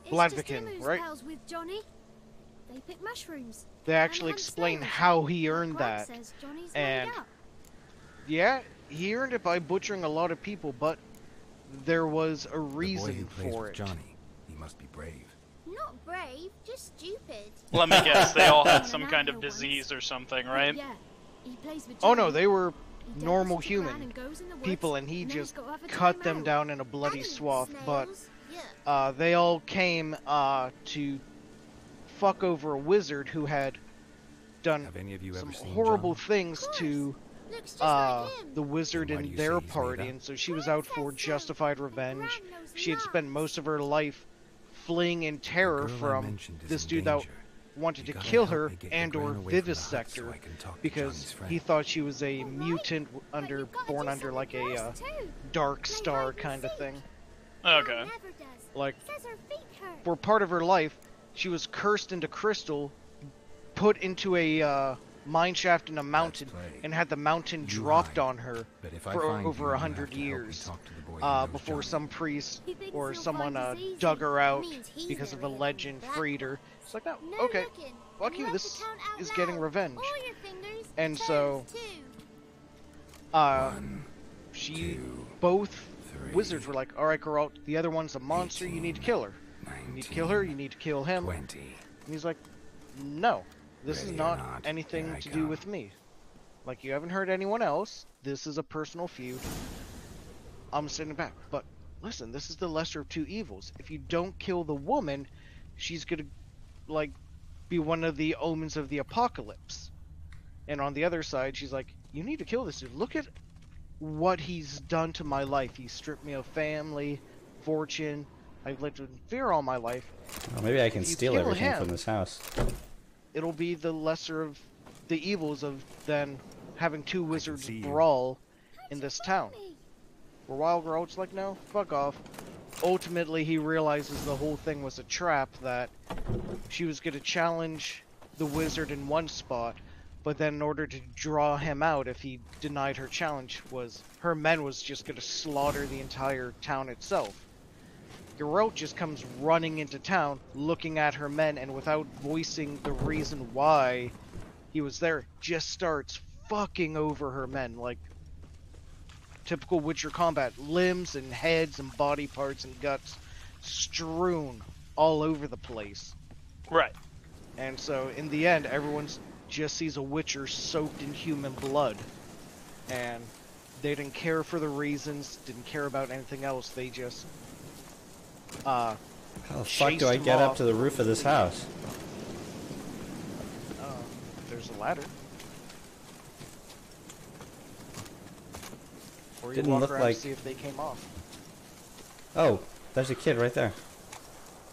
It's Bladviken, just him who's right? pals with Johnny. They pick mushrooms. They actually and hunt explain snails. how he Like earned Greg that. says, Johnny's And- made up. Yeah, he earned it by butchering a lot of people, but there was a The boy who reason plays for with it. Johnny. He must be brave. Not brave, just stupid. Let me guess, they all had On some an kind of antler once. disease or something, right? Yeah, he plays with Oh no, Johnny. they were He delves normal to Gran human and goes in the woods, people, and he and then he's just got to have a cut time them out. down in a bloody And swath. But snails, yeah. they all came to fuck over a wizard who had done Have any of you some ever seen horrible Johnny? things to Looks just like him. the wizard Then why do and you their say he's made party, up? and so she was out for Princess, justified and revenge. Gran knows She had spent lots. most of her life fleeing in terror The girl I from mentioned is this in dude that danger. wanted You to gotta kill help her me get your and or Gran away from the hut vivisect so her I can talk to because Johnny's friend. he thought she was a All right, mutant but under you've gotta born do under like something a for us too. dark Play star hide and kind of seek. thing. Okay. Gran never does. Like Says her feet hurt. for part of her life, she was cursed into crystal, put into a mine shaft in a mountain, play. and had the mountain You dropped hide. on her But if I for find you, over you'll have 100 to help me years. talk to the boy who knows Before Johnny. some priest He thinks or he'll someone find us easy. dug her out Means he's because of a never legend, living freed her. black. It's like, no, No okay, looking. fuck And you, have this to count out is getting loud. revenge. All your fingers, And toes, so- too. One, She, two, both three, wizards were like, alright, Geralt, the other one's a monster, you need to kill her. You need to kill her, you need to kill him. 20. And he's like, no, this is Ready or not not, anything here I to do come. with me. Like, you haven't hurt anyone else. This is a personal feud. I'm sitting back. But listen, this is the lesser of two evils. If you don't kill the woman, she's gonna, like, be one of the omens of the apocalypse. And on the other side, she's like, you need to kill this dude. Look at what he's done to my life. He stripped me of family, fortune. I've lived in fear all my life. Well, maybe I can If you steal kill everything him- from this house. It'll be the lesser of the evils of then having two wizards see you. brawl in this town. Where Wild Geralt's like, no, fuck off. Ultimately, he realizes the whole thing was a trap, that she was going to challenge the wizard in one spot, But then in order to draw him out, if he denied her challenge, her men was just going to slaughter the entire town itself. Geralt just comes running into town, looking at her men, and without voicing the reason why he was there, just starts fucking over her men, like typical Witcher combat. Limbs and heads and body parts and guts strewn all over the place. Right. And so, in the end, everyone just sees a Witcher soaked in human blood. And they didn't care for the reasons, didn't care about anything else, they just How the fuck do I get up to the roof of this house? There's a ladder. Or you Didn't walk look around like... to see if they came off. Oh, there's a kid right there.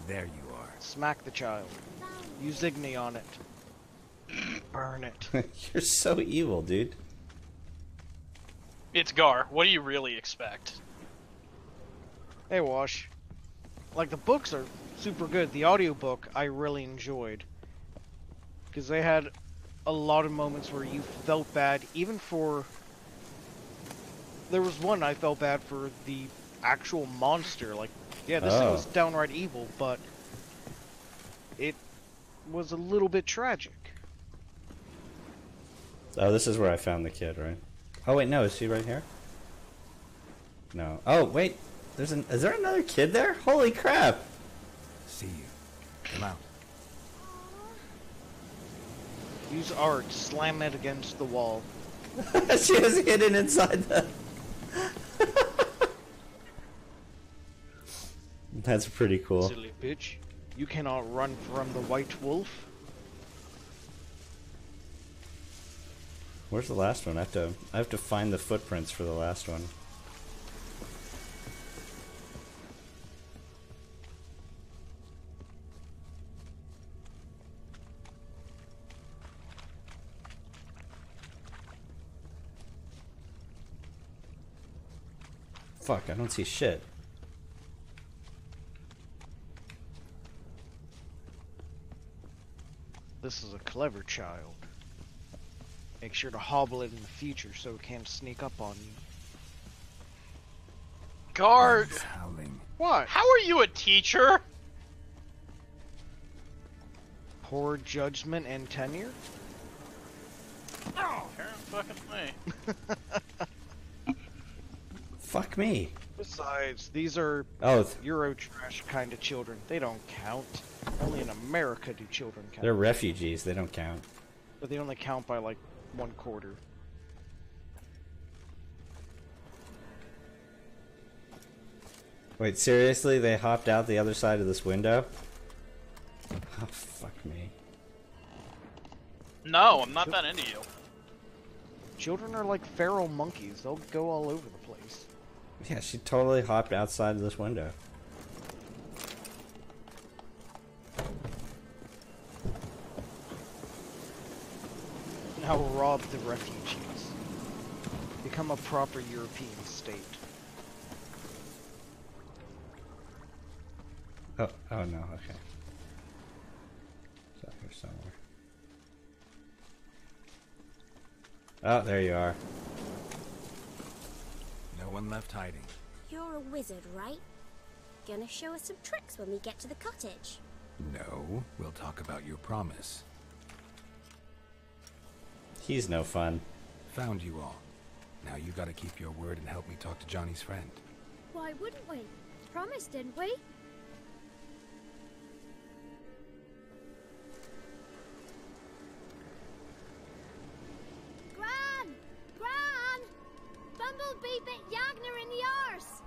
There you are. Smack the child. Use Igni on it. Burn it. You're so evil, dude. It's Gar. What do you really expect? Hey, Wash. Like, the books are super good. The audiobook I really enjoyed. Because they had a lot of moments where you felt bad, even for... There was one I felt bad for the actual monster. Like, yeah, this thing was downright evil, but it was a little bit tragic. Oh, this is where I found the kid, right? Oh, wait, no, is he right here? No. Oh, wait, is there another kid there? Holy crap! See you. Come out. Use art, slam it against the wall. She was hidden inside the... That's pretty cool. Silly bitch. You cannot run from the White Wolf. Where's the last one? I have to find the footprints for the last one. Fuck, I don't see shit. This is a clever child. Make sure to hobble it in the future so it can't sneak up on you. Gar, He's howling. What? how are you a teacher? Poor judgment and tenure? Oh, fucking me. Fuck me. Besides, these are Oh, Eurotrash kind of children. They don't count. Only in America do children count. they're refugees. They don't count. But they only count by like 1/4. Wait, seriously? They hopped out the other side of this window? Oh, fuck me. No, I'm not that into you. Children are like feral monkeys. They'll go all over the place. Yeah, she totally hopped outside of this window. Now rob the refugees. Become a proper European state. Oh no, okay. It's out here somewhere. Oh, there you are. No one left hiding. You're a wizard, right? Gonna show us some tricks when we get to the cottage. No, we'll talk about your promise. He's no fun. Found you all. Now you gotta keep your word and help me talk to Johnny's friend. Why wouldn't we? Promised, didn't we? Gran! Gran! Bumblebee bit Yagner in the arse!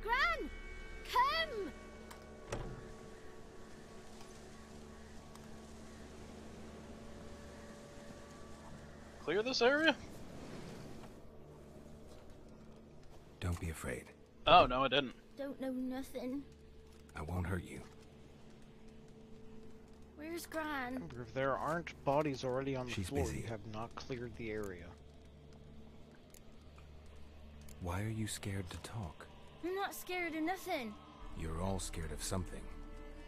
Gran! Come! Clear this area? Don't be afraid. Oh, no, I didn't. Don't know nothing. I won't hurt you. Where's Gran? Remember, if there aren't bodies already on the She's floor, busy. you have not cleared the area. Why are you scared to talk? I'm not scared of nothing. You're all scared of something.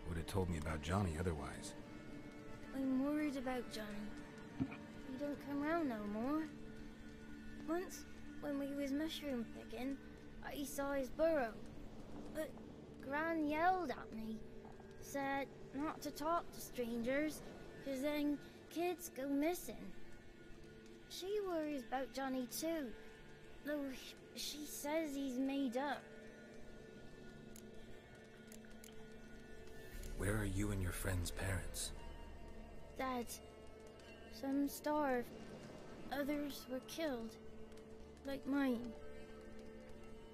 Would have told me about Johnny otherwise. I'm worried about Johnny. He don't come round no more. Once, when we was mushroom picking, I saw his burrow. But Gran yelled at me, said not to talk to strangers, 'cause then kids go missing. She worries about Johnny too, though she says he's made up. Where are you and your friend's parents? Dad, some starved, others were killed, like mine.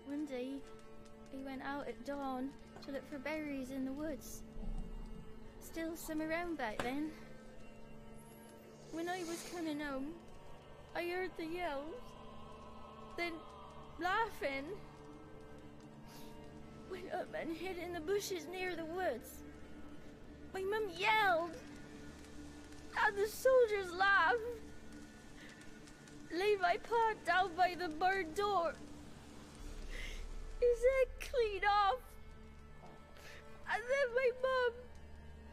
One day, we went out at dawn to look for berries in the woods. Still some around back then. When I was coming home, I heard the yells, then laughing. Went up and hid in the bushes near the woods. My mum yelled, and the soldiers laughed. Laid my pa down by the barn door. His head clean off. And then my mum.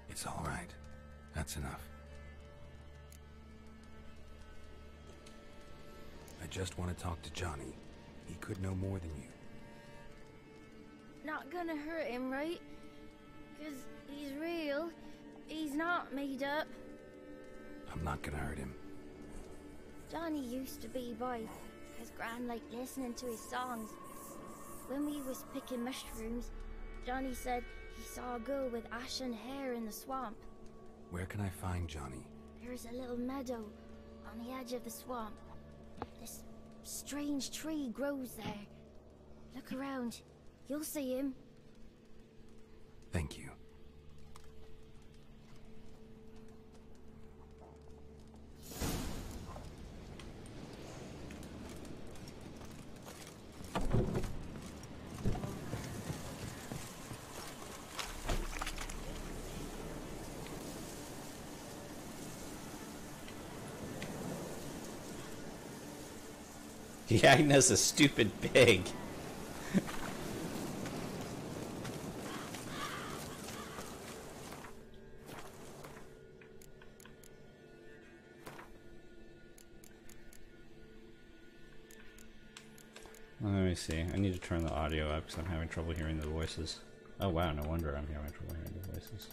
It's all right. That's enough. I just want to talk to Johnny. He could know more than you. Not gonna hurt him, right? 'Cause he's real. He's not made up. I'm not gonna hurt him. Johnny used to be by, 'cause Gran liked listening to his songs. When we was picking mushrooms, Johnny said he saw a girl with ashen hair in the swamp. Where can I find Johnny? There's a little meadow on the edge of the swamp. This strange tree grows there. Look around. You'll see him. Thank you. Agnes a stupid pig. Let me see. I need to turn the audio up because I'm having trouble hearing the voices. Oh wow, no wonder I'm having trouble hearing the voices.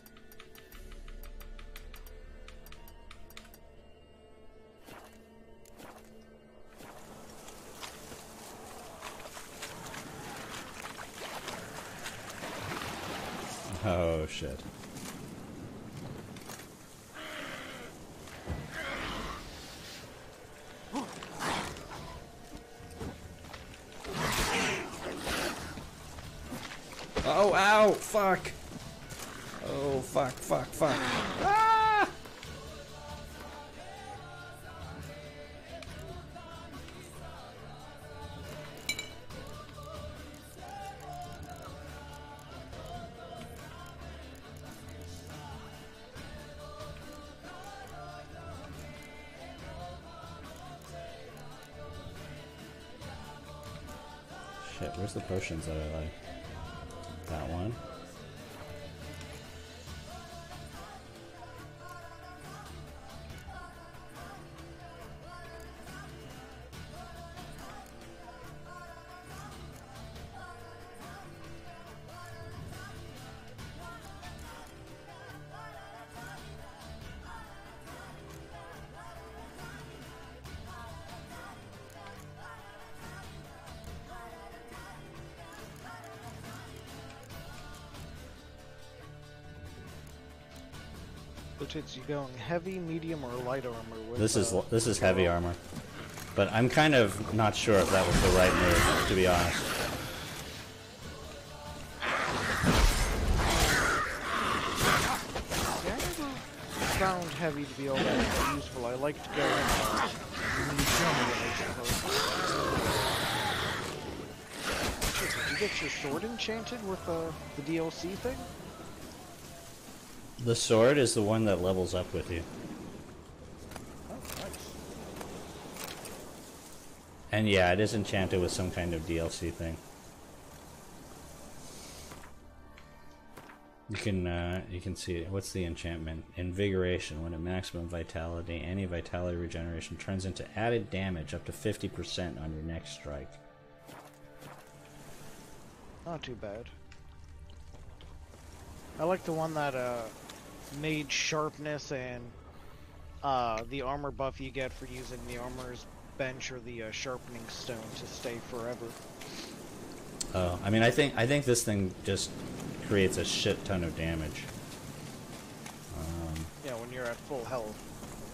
Oh shit. Oh, ow! Fuck! Oh, fuck, fuck, fuck. Ah! Shit, where's the potions that I like? That one. Tits, you going heavy, medium, or light armor? With, This is heavy armor, but I'm kind of not sure if that was the right move, to be honest. Yeah, I never found heavy to be all that useful. I like to go medium, I suppose. Did you get your sword enchanted with the DLC thing? The sword is the one that levels up with you. Oh, nice. And yeah, it is enchanted with some kind of DLC thing. You can see it. What's the enchantment? Invigoration. When at maximum vitality, any vitality regeneration turns into added damage up to 50% on your next strike. Not too bad. I like the one that made sharpness and the armor buff you get for using the armorer's bench or the sharpening stone to stay forever. Oh, I mean, I think this thing just creates a shit ton of damage. Yeah, when you're at full health.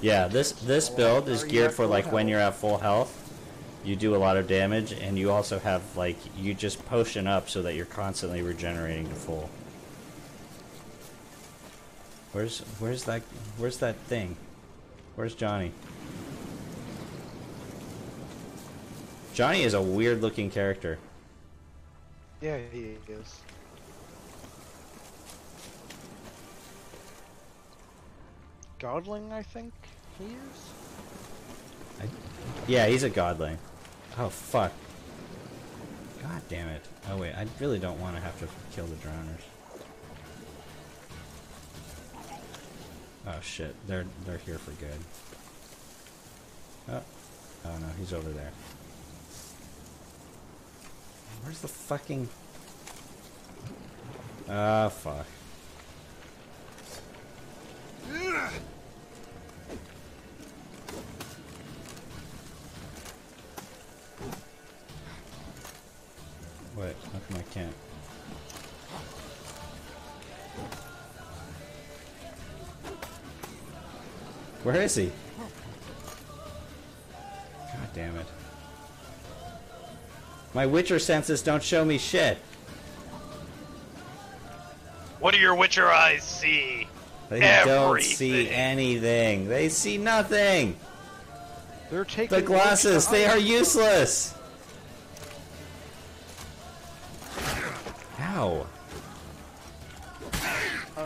Yeah, this build is geared for like when you're at full health. You do a lot of damage, and you also have like you just potion up so that you're constantly regenerating to full. Where's that thing? Where's Johnny? Johnny is a weird looking character. Yeah, he is. Godling, I think he is? Yeah, he's a godling. Oh, fuck. God damn it. Oh, wait, I really don't want to have to kill the drowners. Oh, shit. They're here for good. Oh, no, he's over there. Where's the fucking... Ah, fuck. Wait, how come I can't? Where is he? God damn it. My Witcher senses don't show me shit. What do your Witcher eyes see? They Everything. don't see anything. They see nothing. They're taking The glasses, they are useless. Ow.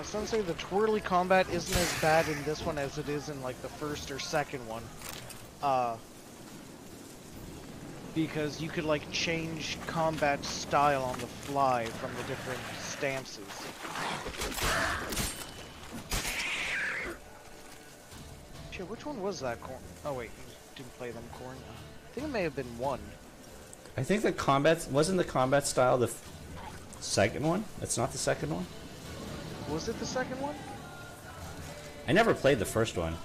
Sensei, the twirly combat isn't as bad in this one as it is in like the first or second one. Because you could like change combat style on the fly from the different stances. Shit, which one was that, Corn? Oh wait, you didn't play them, Corn. I think it may have been one. I think the combat... Wasn't the combat style the second one? It's not the second one? Was it the second one? I never played the first one.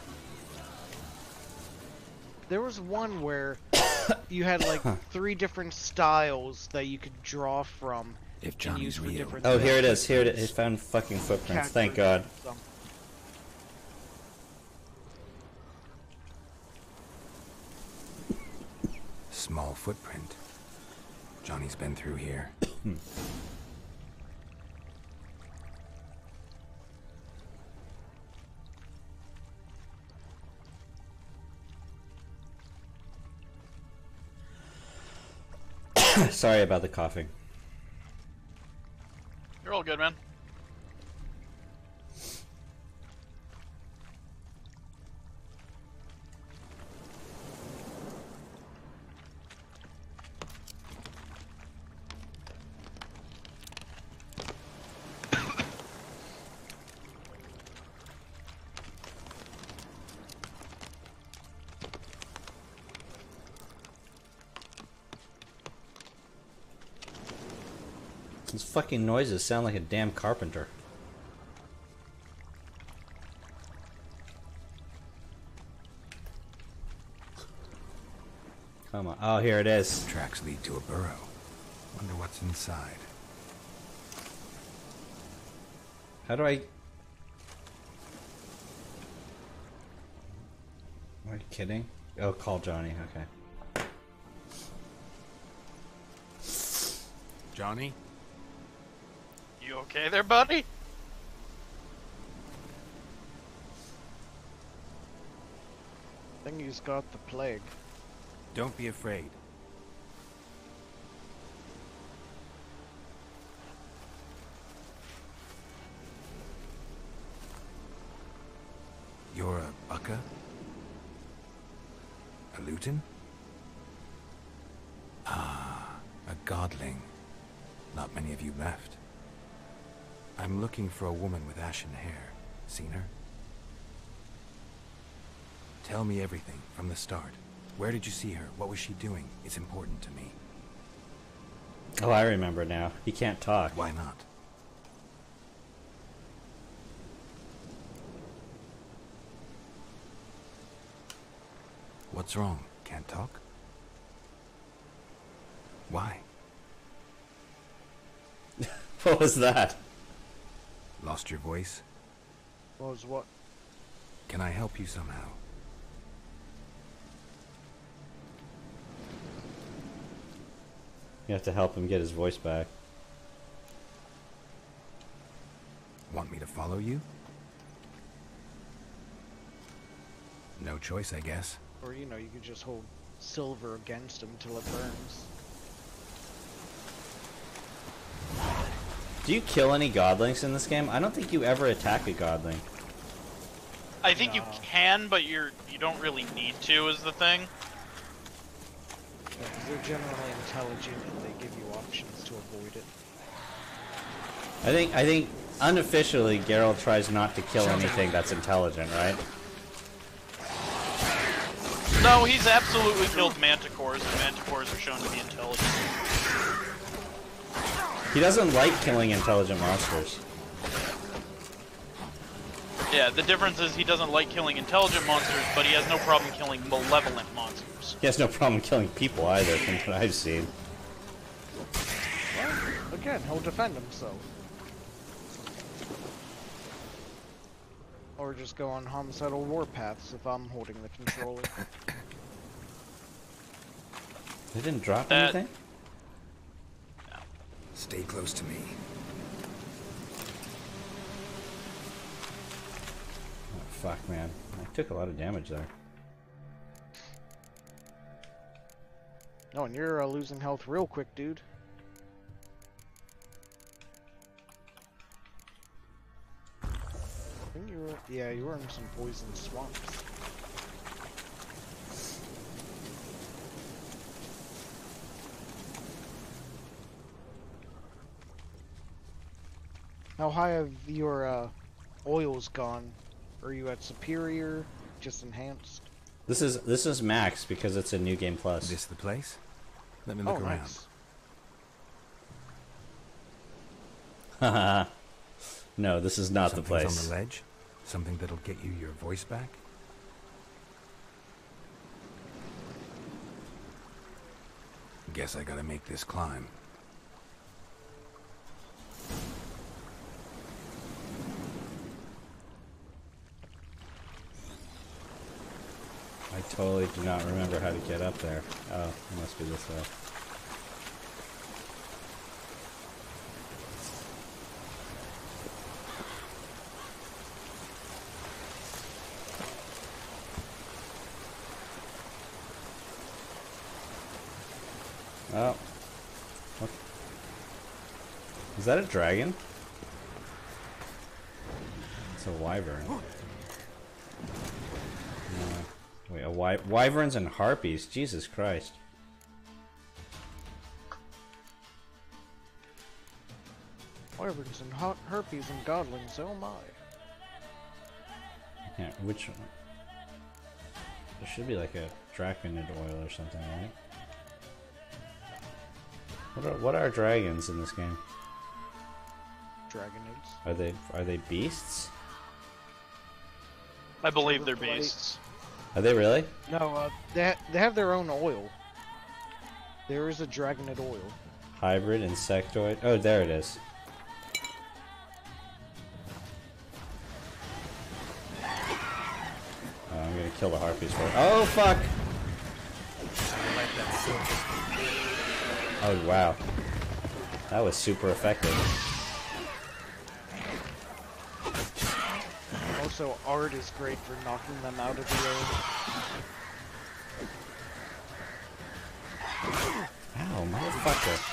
There was one where you had like 3 different styles that you could draw from. If Johnny's real. Oh, here it is. Here it is. It found fucking footprints. Thank God. Small footprint. Johnny's been through here. Sorry about the coughing. You're all good, man. These fucking noises sound like a damn carpenter. Come on. Oh, here it is. Tracks lead to a burrow. Wonder what's inside. How do I... Are you kidding? Oh, call Johnny. Okay. Johnny? You okay there, buddy? I think he's got the plague. Don't be afraid. You're a Bucka? A Luton? Ah, a Godling. Not many of you left. I'm looking for a woman with ashen hair. Seen her? Tell me everything, from the start. Where did you see her? What was she doing? It's important to me. Oh, I remember now. He can't talk. Why not? What's wrong? Can't talk? Why? What was that? Lost your voice? What was what? Can I help you somehow? You have to help him get his voice back. Want me to follow you? No choice, I guess. Or, you know, you could just hold silver against him till it burns. Do you kill any godlings in this game? I don't think you ever attack a godling. I think you can, but you don't really need to, is the thing. Yeah, 'cause they're generally intelligent and they give you options to avoid it. I think unofficially Geralt tries not to kill anything that's intelligent, right? No, he's absolutely killed manticores, and manticores are shown to be intelligent. He doesn't like killing intelligent monsters. Yeah, the difference is he doesn't like killing intelligent monsters, but he has no problem killing malevolent monsters. He has no problem killing people either, from what I've seen. Well, again, he'll defend himself. Or just go on homicidal warpaths if I'm holding the controller. They didn't drop anything? Stay close to me. Oh, fuck, man. I took a lot of damage there. Oh, and you're losing health real quick, dude. I think you were, yeah, you were in some poison swamps. How high have your oils gone? Are you at superior? Just enhanced? This is max because it's a new game plus. This the place? Let me look around. Nice. Haha. No, this is not the Something's place. on the ledge? Something that'll get you your voice back? Guess I gotta make this climb. I totally do not remember how to get up there. Oh, it must be this way. Oh. What? Is that a dragon? It's a wyvern. Wait, wyverns and harpies? Jesus Christ. Wyverns and harpies and godlings, oh my. Yeah, which one? There should be like a draconid oil or something, right? What are dragons in this game? Dragonids. Are they beasts? I believe they're beasts. Are they really? No, they have their own oil. There is a dragonid oil. Hybrid insectoid. Oh, there it is. Oh, I'm gonna kill the harpies for it. Oh fuck! Oh wow, that was super effective. Also, art is great for knocking them out of the air. Ow, motherfucker.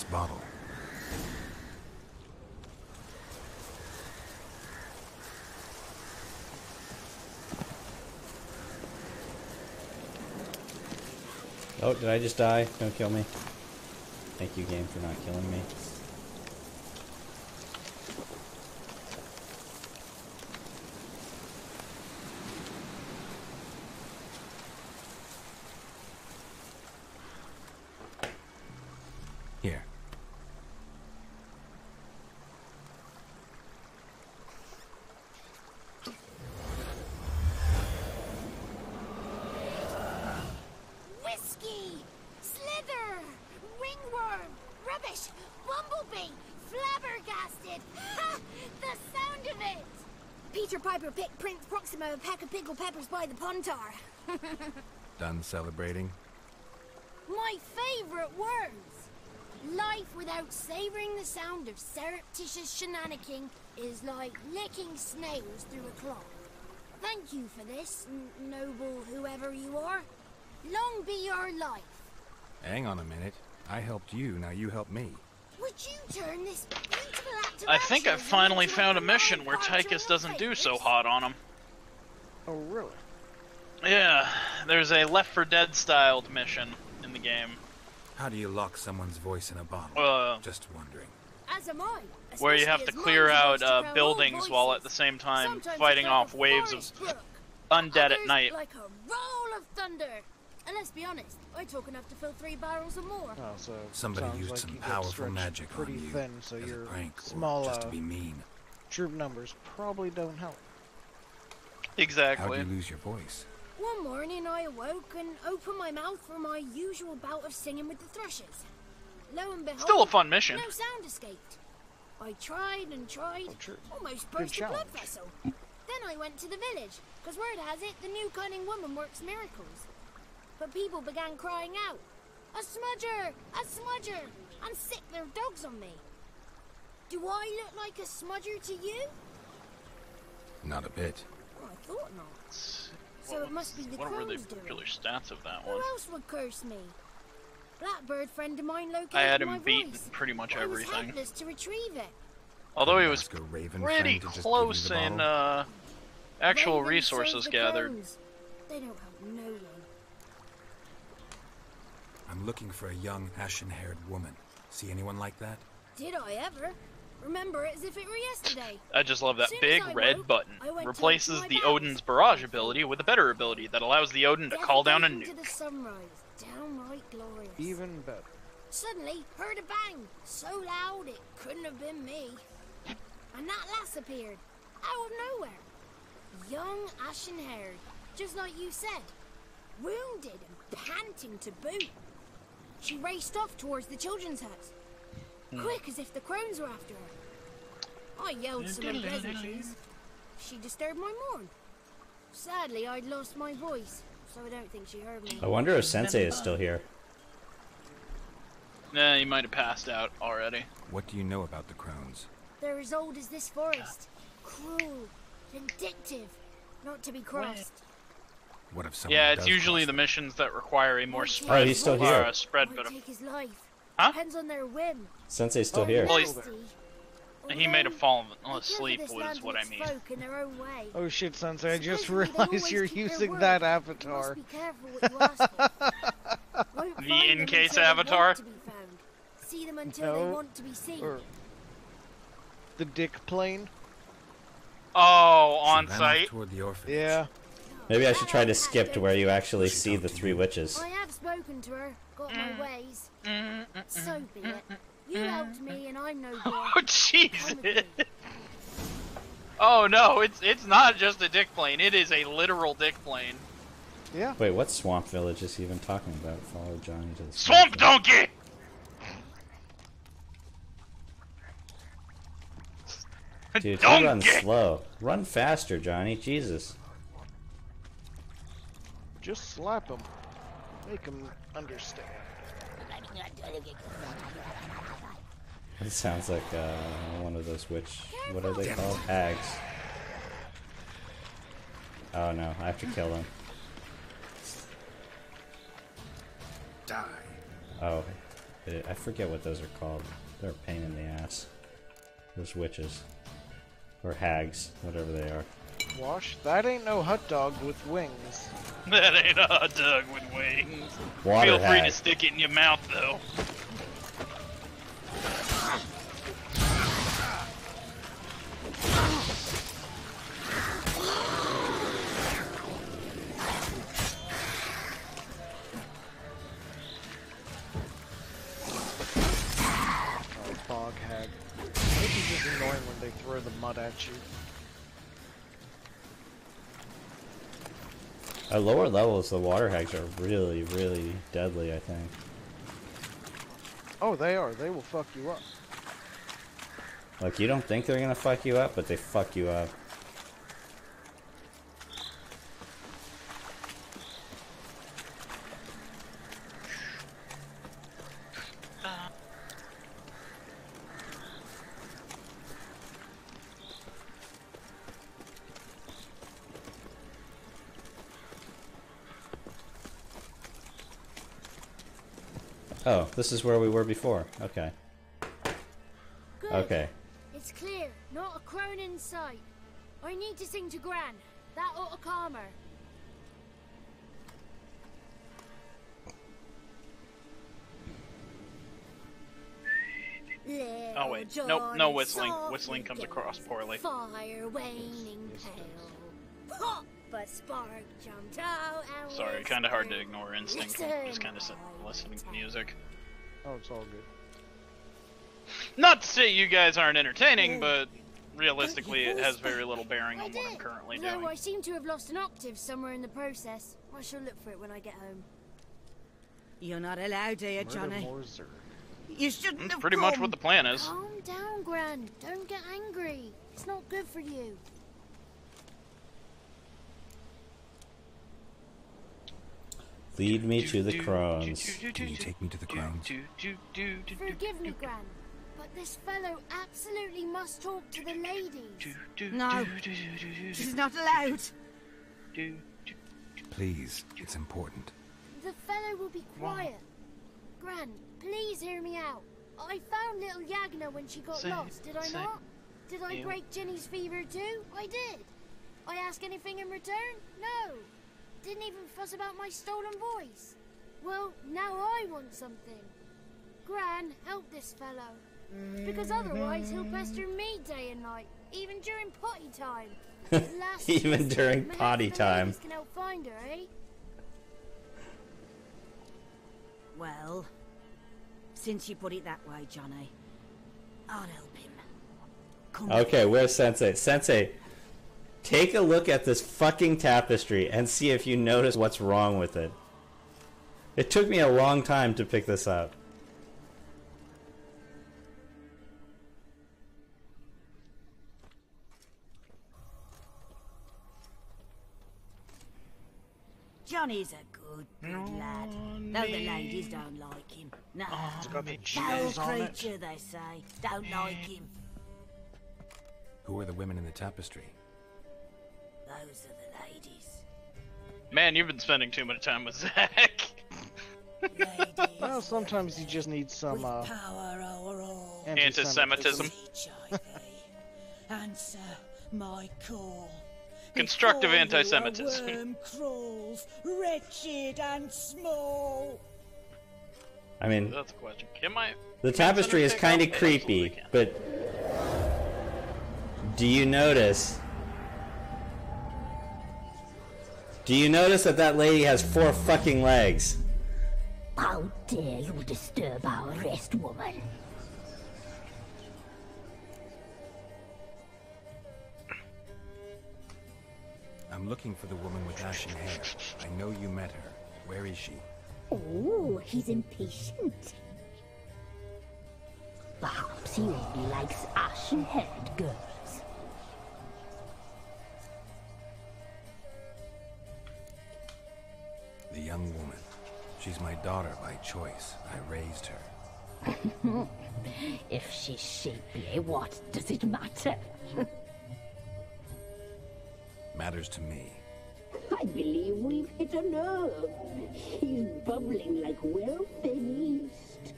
this bottle. Oh, did I just die? Don't kill me. Thank you, game, for not killing me. Here. Whiskey! Slither! Ringworm! Rubbish! Bumblebee! Flabbergasted! Ha! The sound of it! Peter Piper picked Prince Proximo a pack of pickled peppers by the pontar. Done celebrating? My favorite words! Life without savoring the sound of surreptitious shenanigans is like licking snails through a cloth. Thank you for this, noble whoever you are. Long be your life. Hang on a minute. I helped you, now you help me. Would you turn this beautiful act of I think I've altruism finally into found a live mission where part of Tychus your doesn't do so favorites? hot on him. Oh, really? Yeah, there's a Left 4 Dead styled mission in the game. How do you lock someone's voice in a bottle? Just wondering. As am I, Where you especially have to as clear mine out supposed to grow all buildings while at voices. the same time Sometimes fighting it's like off a waves of forest brook, undead at others night. like a roll of thunder. And let's be honest, I talk enough to fill 3 barrels or more. Oh, so Somebody sounds used like some you get powerful stretched magic pretty on you thin, so as a your prank or small just to be mean. troop numbers probably don't help. How'd Exactly. you lose your voice? One morning I awoke and opened my mouth for my usual bout of singing with the thrushes. Lo and behold, Still a fun mission. no sound escaped. I tried and tried, Oh, true. almost Good burst a blood challenge. vessel. Then I went to the village, because word has it the new cunning woman works miracles. But people began crying out, "A smudger! A smudger!" and sick their dogs on me. Do I look like a smudger to you? Not a bit. Oh, I thought not. So it must be the What were the crows doing. particular stats of that Who one? else would curse me? Blackbird friend of mine located I had my him beaten voice. pretty much I was everything. helpless to retrieve it. Although he was Ask a raven pretty friend to just give you close the in bottle? actual Ravens resources serve the gathered. crones. They don't help no one. I'm looking for a young, ashen-haired woman. See anyone like that? Did I ever? Remember it as if it were yesterday. I just love that Soon as big I red woke, button. I went to Replaces my the bags. Odin's barrage ability with a better ability that allows the Odin to call down a Defecating nuke. to the sunrise, downright glorious. Even better. Suddenly, heard a bang, so loud it couldn't have been me. And that lass appeared, out of nowhere. Young, ashen-haired, just like you said. Wounded and panting to boot. She raced off towards the children's hut. Quick as if the crones were after her. I yelled some unpleasantries. She disturbed my morn. Sadly, I'd lost my voice, so I don't think she heard me. I wonder if Sensei is still here. Nah, he might have passed out already. What do you know about the crones? They're as old as this forest. Cruel, vindictive, not to be crossed. What if someone Yeah, it's does usually cross the them? missions that require a more Oh, spread. he's still here. Spread Might bit of. take his life. Huh? Depends on their whim. Sensei's still Oh, here. Well, Nasty. He may have Although, fallen they care for asleep, this was land what I and its mean. folk in their own way. Oh shit, Sensei, I just Supposedly they realized always you're keep their using word. that You avatar. must be careful what you ask for. Won't The find them in-case until they want avatar? to be found. See them until No. they want to be seen. Or the dick plane? Oh, She on ran off site. toward the orphanage. Yeah. Maybe I should try to skip to where you actually see the three witches. I have spoken to her, got my ways. So be it. You helped me and I'm no good. Oh Jesus! Oh no, it's not just a dick plane. It is a literal dick plane. Yeah. Wait, what swamp village is he even talking about? Follow Johnny to the Swamp village. donkey. Dude, he runs Donkey! slow. Run faster, Johnny. Jesus. Just slap him. Make him understand. It sounds like one of those witch. What are they called? Hags. Oh no, I have to kill them. Die. Oh. I forget what those are called. They're a pain in the ass. Those witches. Or hags, whatever they are. Wash? That ain't no hot dog with wings. That ain't a hot dog with wings. Water Feel free hag. to stick it in your mouth, though. Oh, bog hag. This is just annoying when they throw the mud at you. At lower levels, the water hags are really, really deadly, I think. Oh, they are. They will fuck you up. Like, you don't think they're gonna fuck you up, but they fuck you up. Oh, this is where we were before. Okay. Good. Okay. It's clear. Not a crone in sight. I need to sing to Gran. That ought to calm her. Oh wait, nope, no whistling. Whistling comes across poorly. Fire waning pale. Pop! A spark jumped out and Sorry, kind of hard to ignore instinct. Just kind of listening to music. Oh, it's all good. Not to say you guys aren't entertaining, but realistically, it has very little bearing on what I'm currently Though doing. I seem to have lost an octave somewhere in the process. I shall look for it when I get home. You're not allowed here, Murder Johnny. more Zerg. You shouldn't That's have pretty come. much what the plan is. Calm down, Gran. Don't get angry. It's not good for you. Lead me to the crones. Can you take me to the crones? Forgive me, Gran, but this fellow absolutely must talk to the ladies. No. She's not allowed. Please, it's important. The fellow will be quiet. Gran, please hear me out. I found little Yagna when she got lost, did I not? Did I break Ginny's fever too? I did. I ask anything in return? No. Didn't even fuss about my stolen voice. Well, now I want something. Gran, help this fellow. Because otherwise he'll pester me day and night, even during potty time. Last Even Tuesday, during perhaps potty the time. ladies can help find her, eh? Well, since you put it that way, Johnny, I'll help him. Come Okay, on. where's Sensei? Sensei, take a look at this fucking tapestry and see if you notice what's wrong with it. It took me a long time to pick this up. Johnny's a good lad. Though the ladies don't like him. No, It's got the no jizz on it. creature, they say, don't like him. Who are the women in the tapestry? Those are the ladies. Man, you've been spending too much time with Zach. Ladies Well, sometimes you just need some, with power over all. Anti-Semitism. HIV. Answer my call. Constructive Before anti-Semitism. your worm crawls, wretched and small. I mean, That's a question. Can my the tapestry is kind of It creepy, absolutely can. but do you notice? Do you notice that that lady has 4 fucking legs? How dare you disturb our rest, woman? I'm looking for the woman with ashen hair. I know you met her. Where is she? Oh, he's impatient. Perhaps he only likes ashen-haired girls. The young woman. She's my daughter by choice. I raised her. If she's shapely, what does it matter? Matters to me. I believe we've hit a nerve. He's bubbling like well-fed yeast.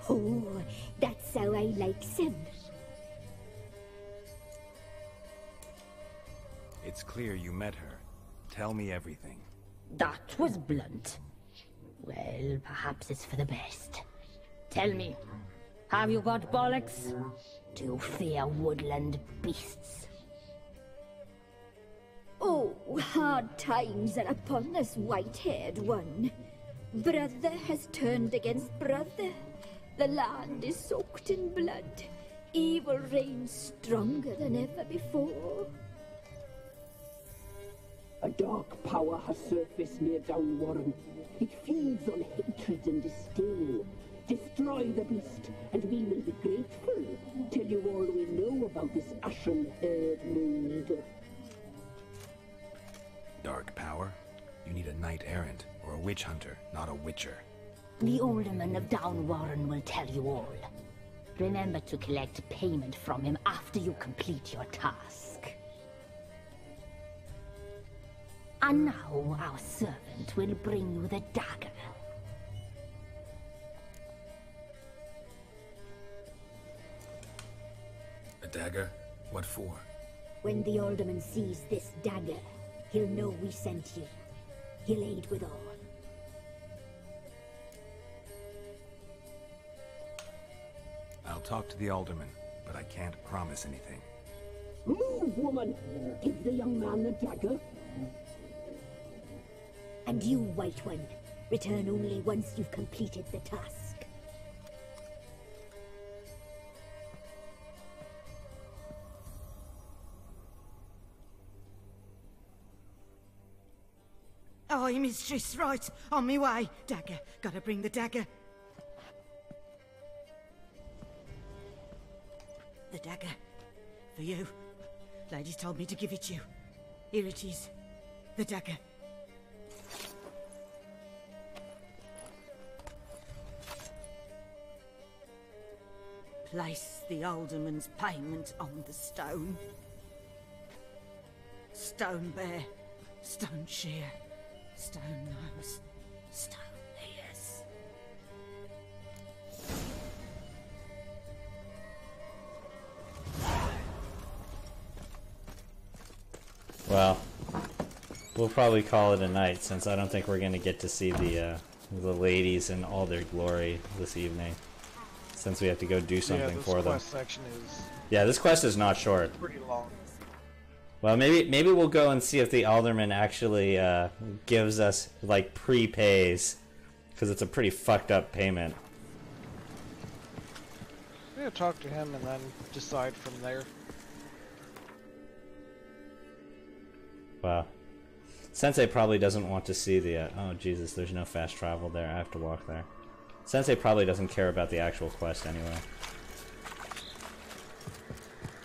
Oh, that's how I likes him. It's clear you met her. Tell me everything. That was blunt. Well, perhaps it's for the best. Tell me, have you got bollocks? Do you fear woodland beasts? Oh, hard times are upon this white-haired one. Brother has turned against brother. The land is soaked in blood. Evil reigns stronger than ever before. A dark power has surfaced near Downwarren. It feeds on hatred and disdain. Destroy the beast, and we will be grateful. Tell you all we know about this ashen-haired maid. Dark power? You need a knight-errant, or a witch-hunter, not a witcher. The alderman of Downwarren will tell you all. Remember to collect payment from him after you complete your task. And now our servant will bring you the dagger. A dagger? What for? When the alderman sees this dagger, he'll know we sent you. He'll aid with all. I'll talk to the alderman, but I can't promise anything. Move, woman! Give the young man the dagger. And you, White One, return only once you've completed the task. Aye, mistress, right. On me way. Dagger. Gotta bring the dagger. The dagger. For you. Ladies told me to give it you. Here it is. The dagger. Place the alderman's payment on the stone. Stone bear. Stone shear. Stone nose, stone ears. Well, we'll probably call it a night since I don't think we're going to get to see the ladies in all their glory this evening. Since we have to go do something for them. This quest section is... Yeah, this quest is not short. pretty long. Well, maybe we'll go and see if the alderman actually gives us, like, prepays. Because it's a pretty fucked up payment. Yeah, talk to him and then decide from there. Wow. Sensei probably doesn't want to see the... oh, Jesus, there's no fast travel there. I have to walk there. Sensei probably doesn't care about the actual quest anyway.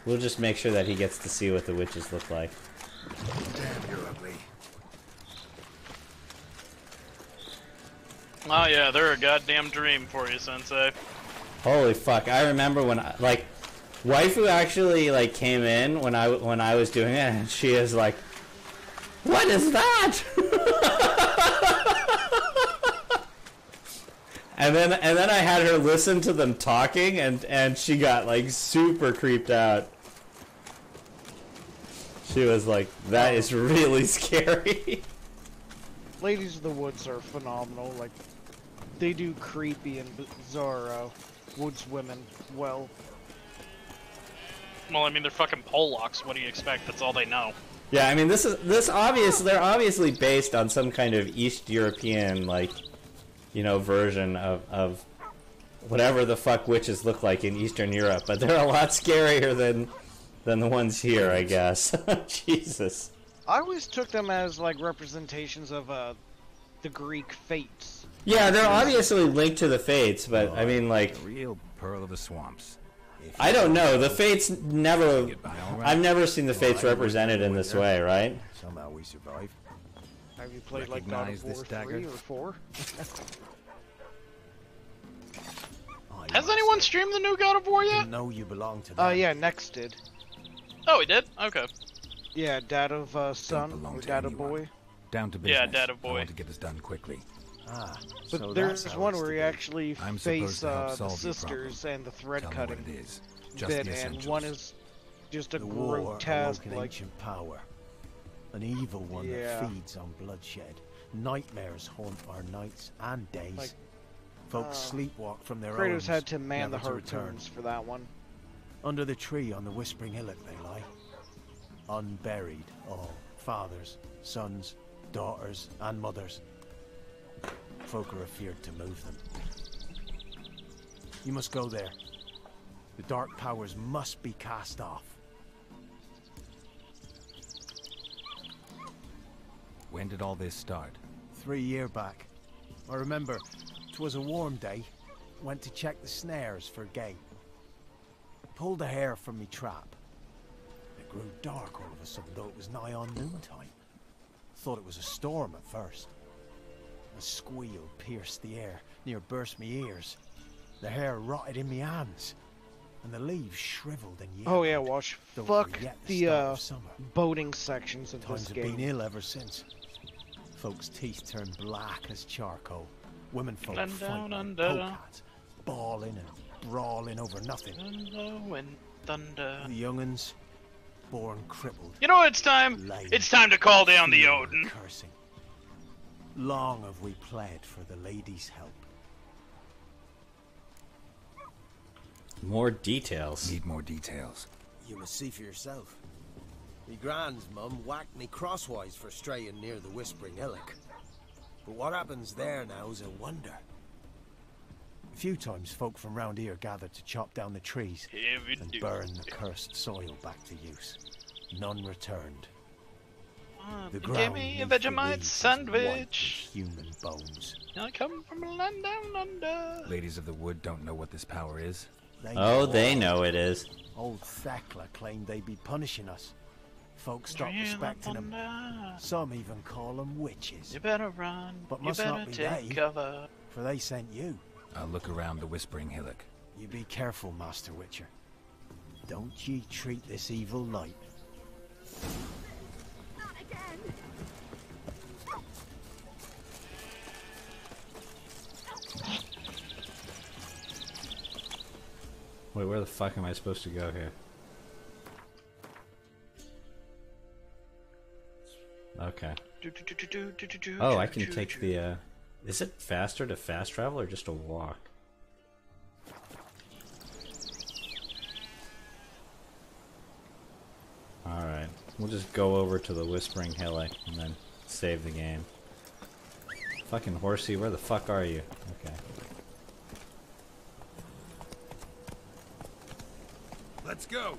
We'll just make sure that he gets to see what the witches look like. Damn, you're ugly. Oh yeah, they're a goddamn dream for you, Sensei. Holy fuck! I remember when waifu actually came in when I was doing it, and she is like, "What is that?" And then I had her listen to them talking, and she got super creeped out. She was like, "That is really scary." Ladies of the Woods are phenomenal. Like, they do creepy and bizarre woods women well. Well, I mean, they're fucking Polacks. What do you expect? That's all they know. Yeah, I mean, they're obviously based on some kind of East European version of whatever the fuck witches look like in Eastern Europe, but they're a lot scarier than the ones here, I guess. Jesus. I always took them as representations of the Greek fates. Yeah, they're obviously linked to the fates, but I mean, A real pearl of the swamps. I don't know. The fates never. I've never seen the fates represented in this way, right? Somehow we survived. Have you played God of War 3 or 4? Has anyone streamed the new God of War yet? Know you belong to Oh yeah, Next did. Oh, he did? Okay. Yeah, Dad of Son, or Dad of Boy. Down to business. Yeah, Dad of Boy. I want to get this done quickly. Ah, But so there's that's how one it's where to you be. actually I'm face supposed to help the solve your sisters problem. and the thread Tell me cutting what it is. Just bit, the and essentials. one is just a The war grotesque, awoke an like, ancient power. An evil one Yeah. that feeds on bloodshed. Nightmares haunt our nights and days. Like, Folks sleepwalk from their Kratos homes, had to man the never to return. harpoons for that one. Under the tree on the Whispering Hillock they lie. Unburied, all. Fathers, sons, daughters, and mothers. Folk are afeared to move them. You must go there. The dark powers must be cast off. When did all this start? 3 years back. I remember, 'twas a warm day. Went to check the snares for game. Pulled a hare from me trap. It grew dark all of a sudden, though it was nigh on noontime. Thought it was a storm at first. A squeal pierced the air, near burst me ears. The hair rotted in me hands, and the leaves shriveled and yellowed. Oh yeah, Wash. Though it Fuck were yet the start of summer. boating sections of Times this have been game. ill ever since. Folks' teeth turn black as charcoal. Women folk Down, fight down, like under. polecats, bawling and brawling over nothing. Thunder and thunder. The young'uns, born crippled. You know it's time. lame, It's time to call down the feeling Odin. and cursing. Long have we pled for the lady's help. More details. Need more details. You must see for yourself. Me grand's mum whacked me crosswise for straying near the Whispering Hillock. But what happens there now is a wonder. A few times folk from round here gathered to chop down the trees and burn the cursed soil back to use. None returned. The Give ground me a neath the Vegemite leaves is sandwich. white with human bones. I come from a land down under. Ladies of the Wood don't know what this power is. Oh, they know it is. Old Thekla claimed they'd be punishing us. Folks stopped Dream of respecting them. thunder. Some even call them witches. You better run. But You must better not be take they, cover. for they sent you. I'll look around the Whispering Hillock. You be careful, Master Witcher. Don't ye treat this evil light. Not again! Wait, where the fuck am I supposed to go here? Okay. Oh, I can take the, is it faster to fast travel or just a walk? Alright, we'll just go over to the Whispering Hillock and then save the game. Fucking horsey, where the fuck are you? Okay. Let's go!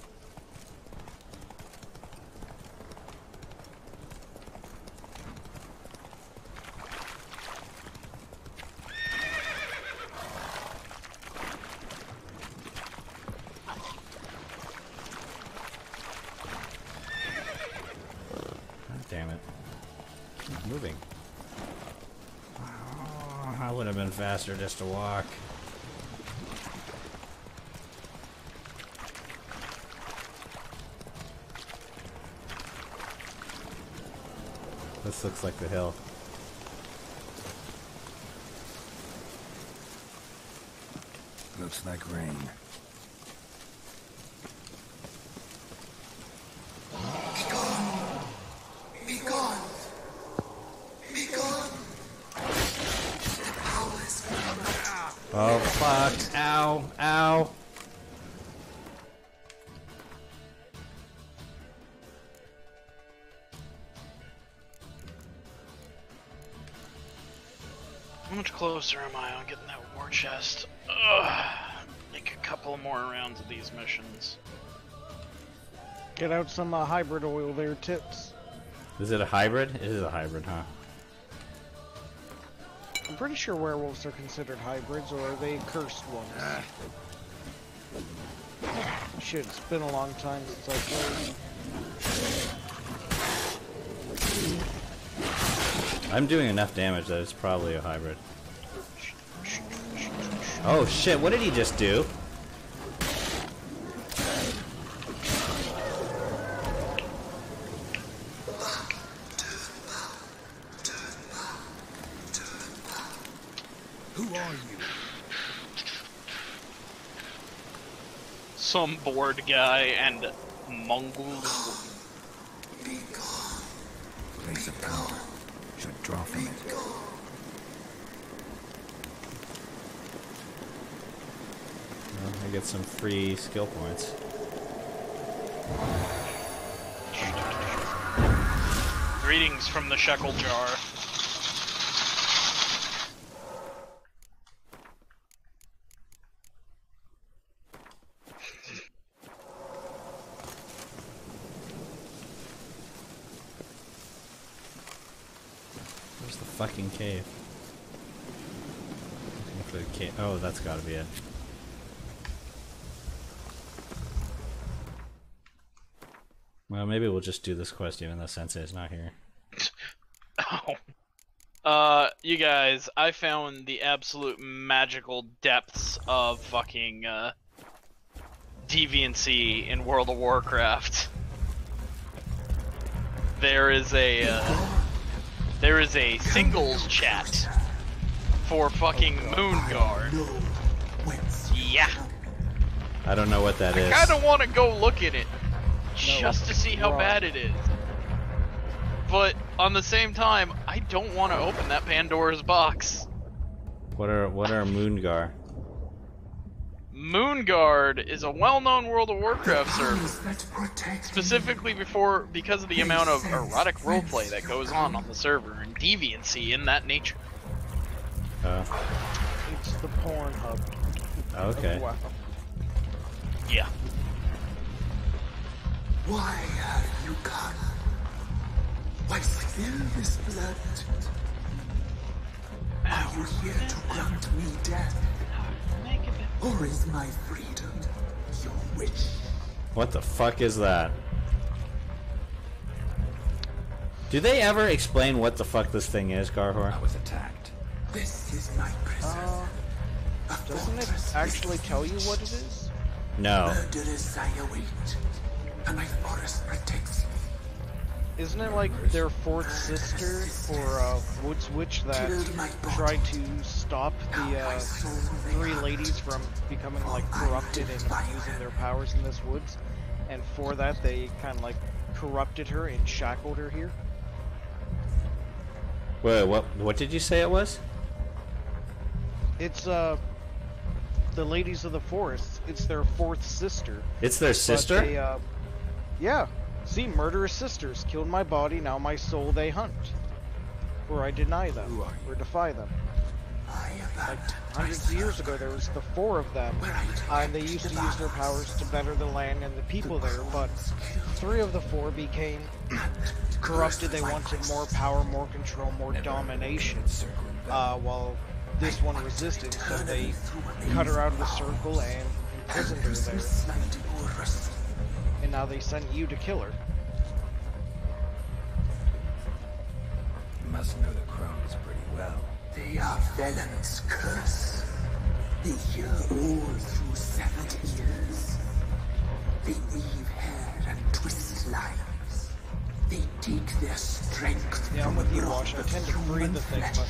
God damn it. Keep moving. Oh, I would have been faster just to walk. This looks like the hill. Looks like rain. Be gone! Be gone! The powers Oh fuck. Ow. Ow. How much closer am I on getting that war chest? Ugh. Make a couple more rounds of these missions. Get out some hybrid oil there, Tits. Is it a hybrid? It is a hybrid, huh? I'm pretty sure werewolves are considered hybrids, or are they cursed ones? Shit, it's been a long time since I played. I'm doing enough damage that it's probably a hybrid. Oh shit, what did he just do? some bored guy and Mongols. Place of power. Should draw from it. Well, I get some free skill points. Greetings from the shekel jar. Where's the fucking cave? Looking for the cave. Oh, that's gotta be it. Well, maybe we'll just do this quest even though Sensei's not here. You guys, I found the absolute magical depths of fucking, deviancy in World of Warcraft. There is a singles chat for fucking Moonguard. Yeah. I don't know what that is. I kinda wanna go look at it. Just to see how bad it is. But on the same time, I don't want to open that Pandora's box. What are Moongar? Moonguard is a well-known World of Warcraft server, specifically because of the amount of erotic roleplay that goes on the server and deviancy in that nature. It's the porn hub. Okay. Wow. Yeah. Why have you come? Why spill this blood? Are you here to grant me death? Or is my freedom your wish? What the fuck is that? Do they ever explain what the fuck this thing is, Garhor? I was attacked. This is my prison. Doesn't it actually tell you what it is? No. Murderers I await, and my forest protects me. Isn't it like their fourth sister, or Woods Witch, that tried to stop the three ladies from becoming like corrupted and using their powers in this woods? And for that, they kind of like corrupted her and shackled her here. Wait, what did you say it was? It's the ladies of the forest. It's their fourth sister. It's their sister? They, yeah. See, murderous sisters killed my body, now my soul they hunt. Or I deny them, or defy them. Like, hundreds of years ago, there was the 4 of them, and they used to use their powers to better the land and the people there, but 3 of the 4 became corrupted. They wanted more power, more control, more domination, while this one resisted, so they cut her out of the circle and imprisoned her there. And now they sent you to kill her. You must know the crones pretty well. They are felons' curse. They hear all through severed ears. They weave hair and twist lives. They take their strength Yeah, I'm from with you, the Wash. I tend to breed the thing, but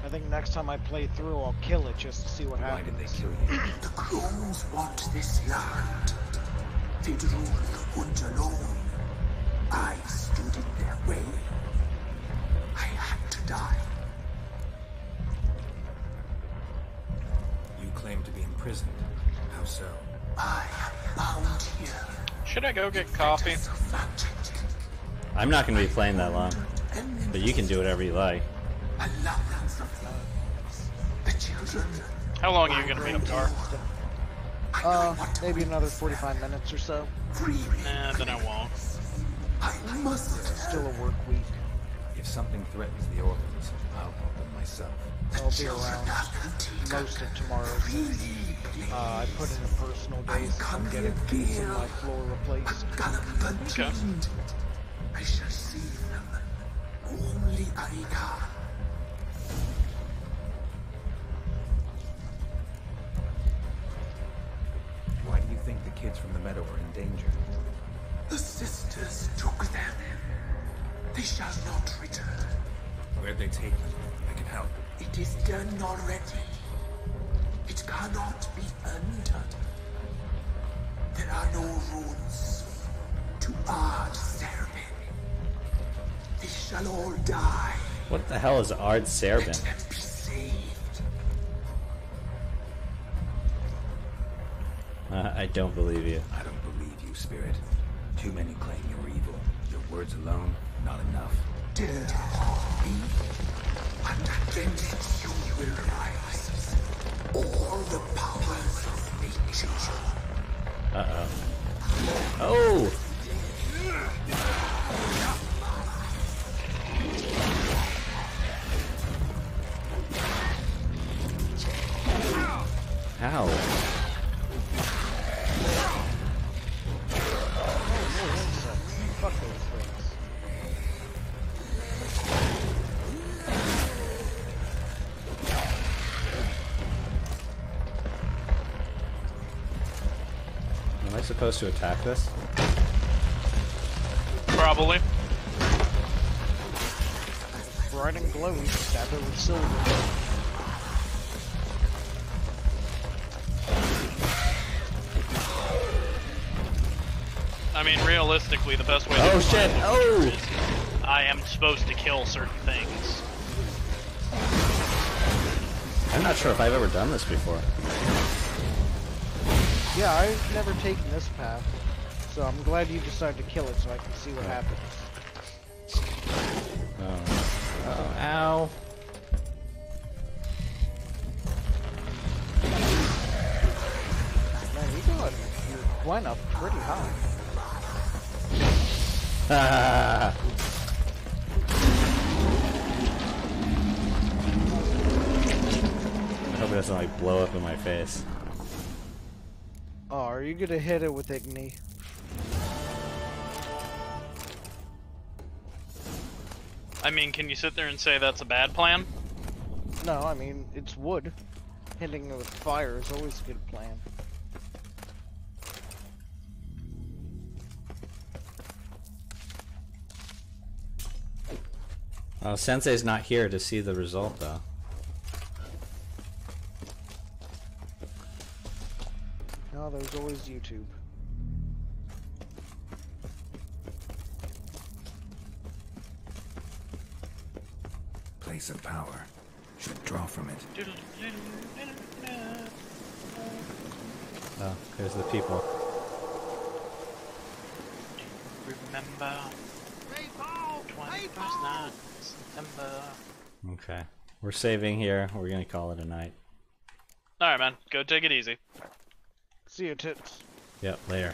I think next time I play through, I'll kill it just to see what happens. Why did they kill you? The crones want this land. They'd rule the wood alone. I stood in their way. I had to die. You claim to be imprisoned. How so? I am bound here. Should I go get coffee? I'm not going to be playing that long, but you can do whatever you like. The children. How long are you going to be up, Tar? Maybe another 45 minutes or so. Nah, then I won't. It's still a work week. If something threatens the orphans, I'll help them myself. I'll be around most of tomorrow. I put in a personal day so I'm getting my floor replaced. Okay. I shall see them. Only I can. Why do you think the kids from the meadow are in danger? The sisters took them. They shall not return. Where'd they take them? I can help. It is done already. It cannot be undone. to Ard Serbin. They shall all die. What the hell is Ard Serbin? Let them be saved. I don't believe you. I don't believe you, Spirit. Too many claim you're evil. Your words alone, not enough. Dare harm me, and against you will rise all the powers of nature. Uh-oh. Oh! Ow. Fuck those things. Am I supposed to attack this? Probably. Bright and glowing, stab it with silver. I mean, realistically, the best way to Oh shit! Oh! is I am supposed to kill certain things. I'm not sure if I've ever done this before. Yeah, I've never taken this path, so I'm glad you decided to kill it so I can see what happens. Oh. Oh, ow. Man, you got your Gwen up pretty high. Ah. I hope it doesn't like blow up in my face. Oh, are you gonna hit it with Igni? I mean, can you sit there and say that's a bad plan? No, I mean, it's wood. Hitting it with fire is always a good plan. Sensei's not here to see the result, though. No, there's always YouTube. Place of power. Should draw from it. Oh, there's the people. Remember 21st night September. Okay. We're saving here. We're gonna call it a night. Alright, man. Go take it easy. See you, tits. Yep, later.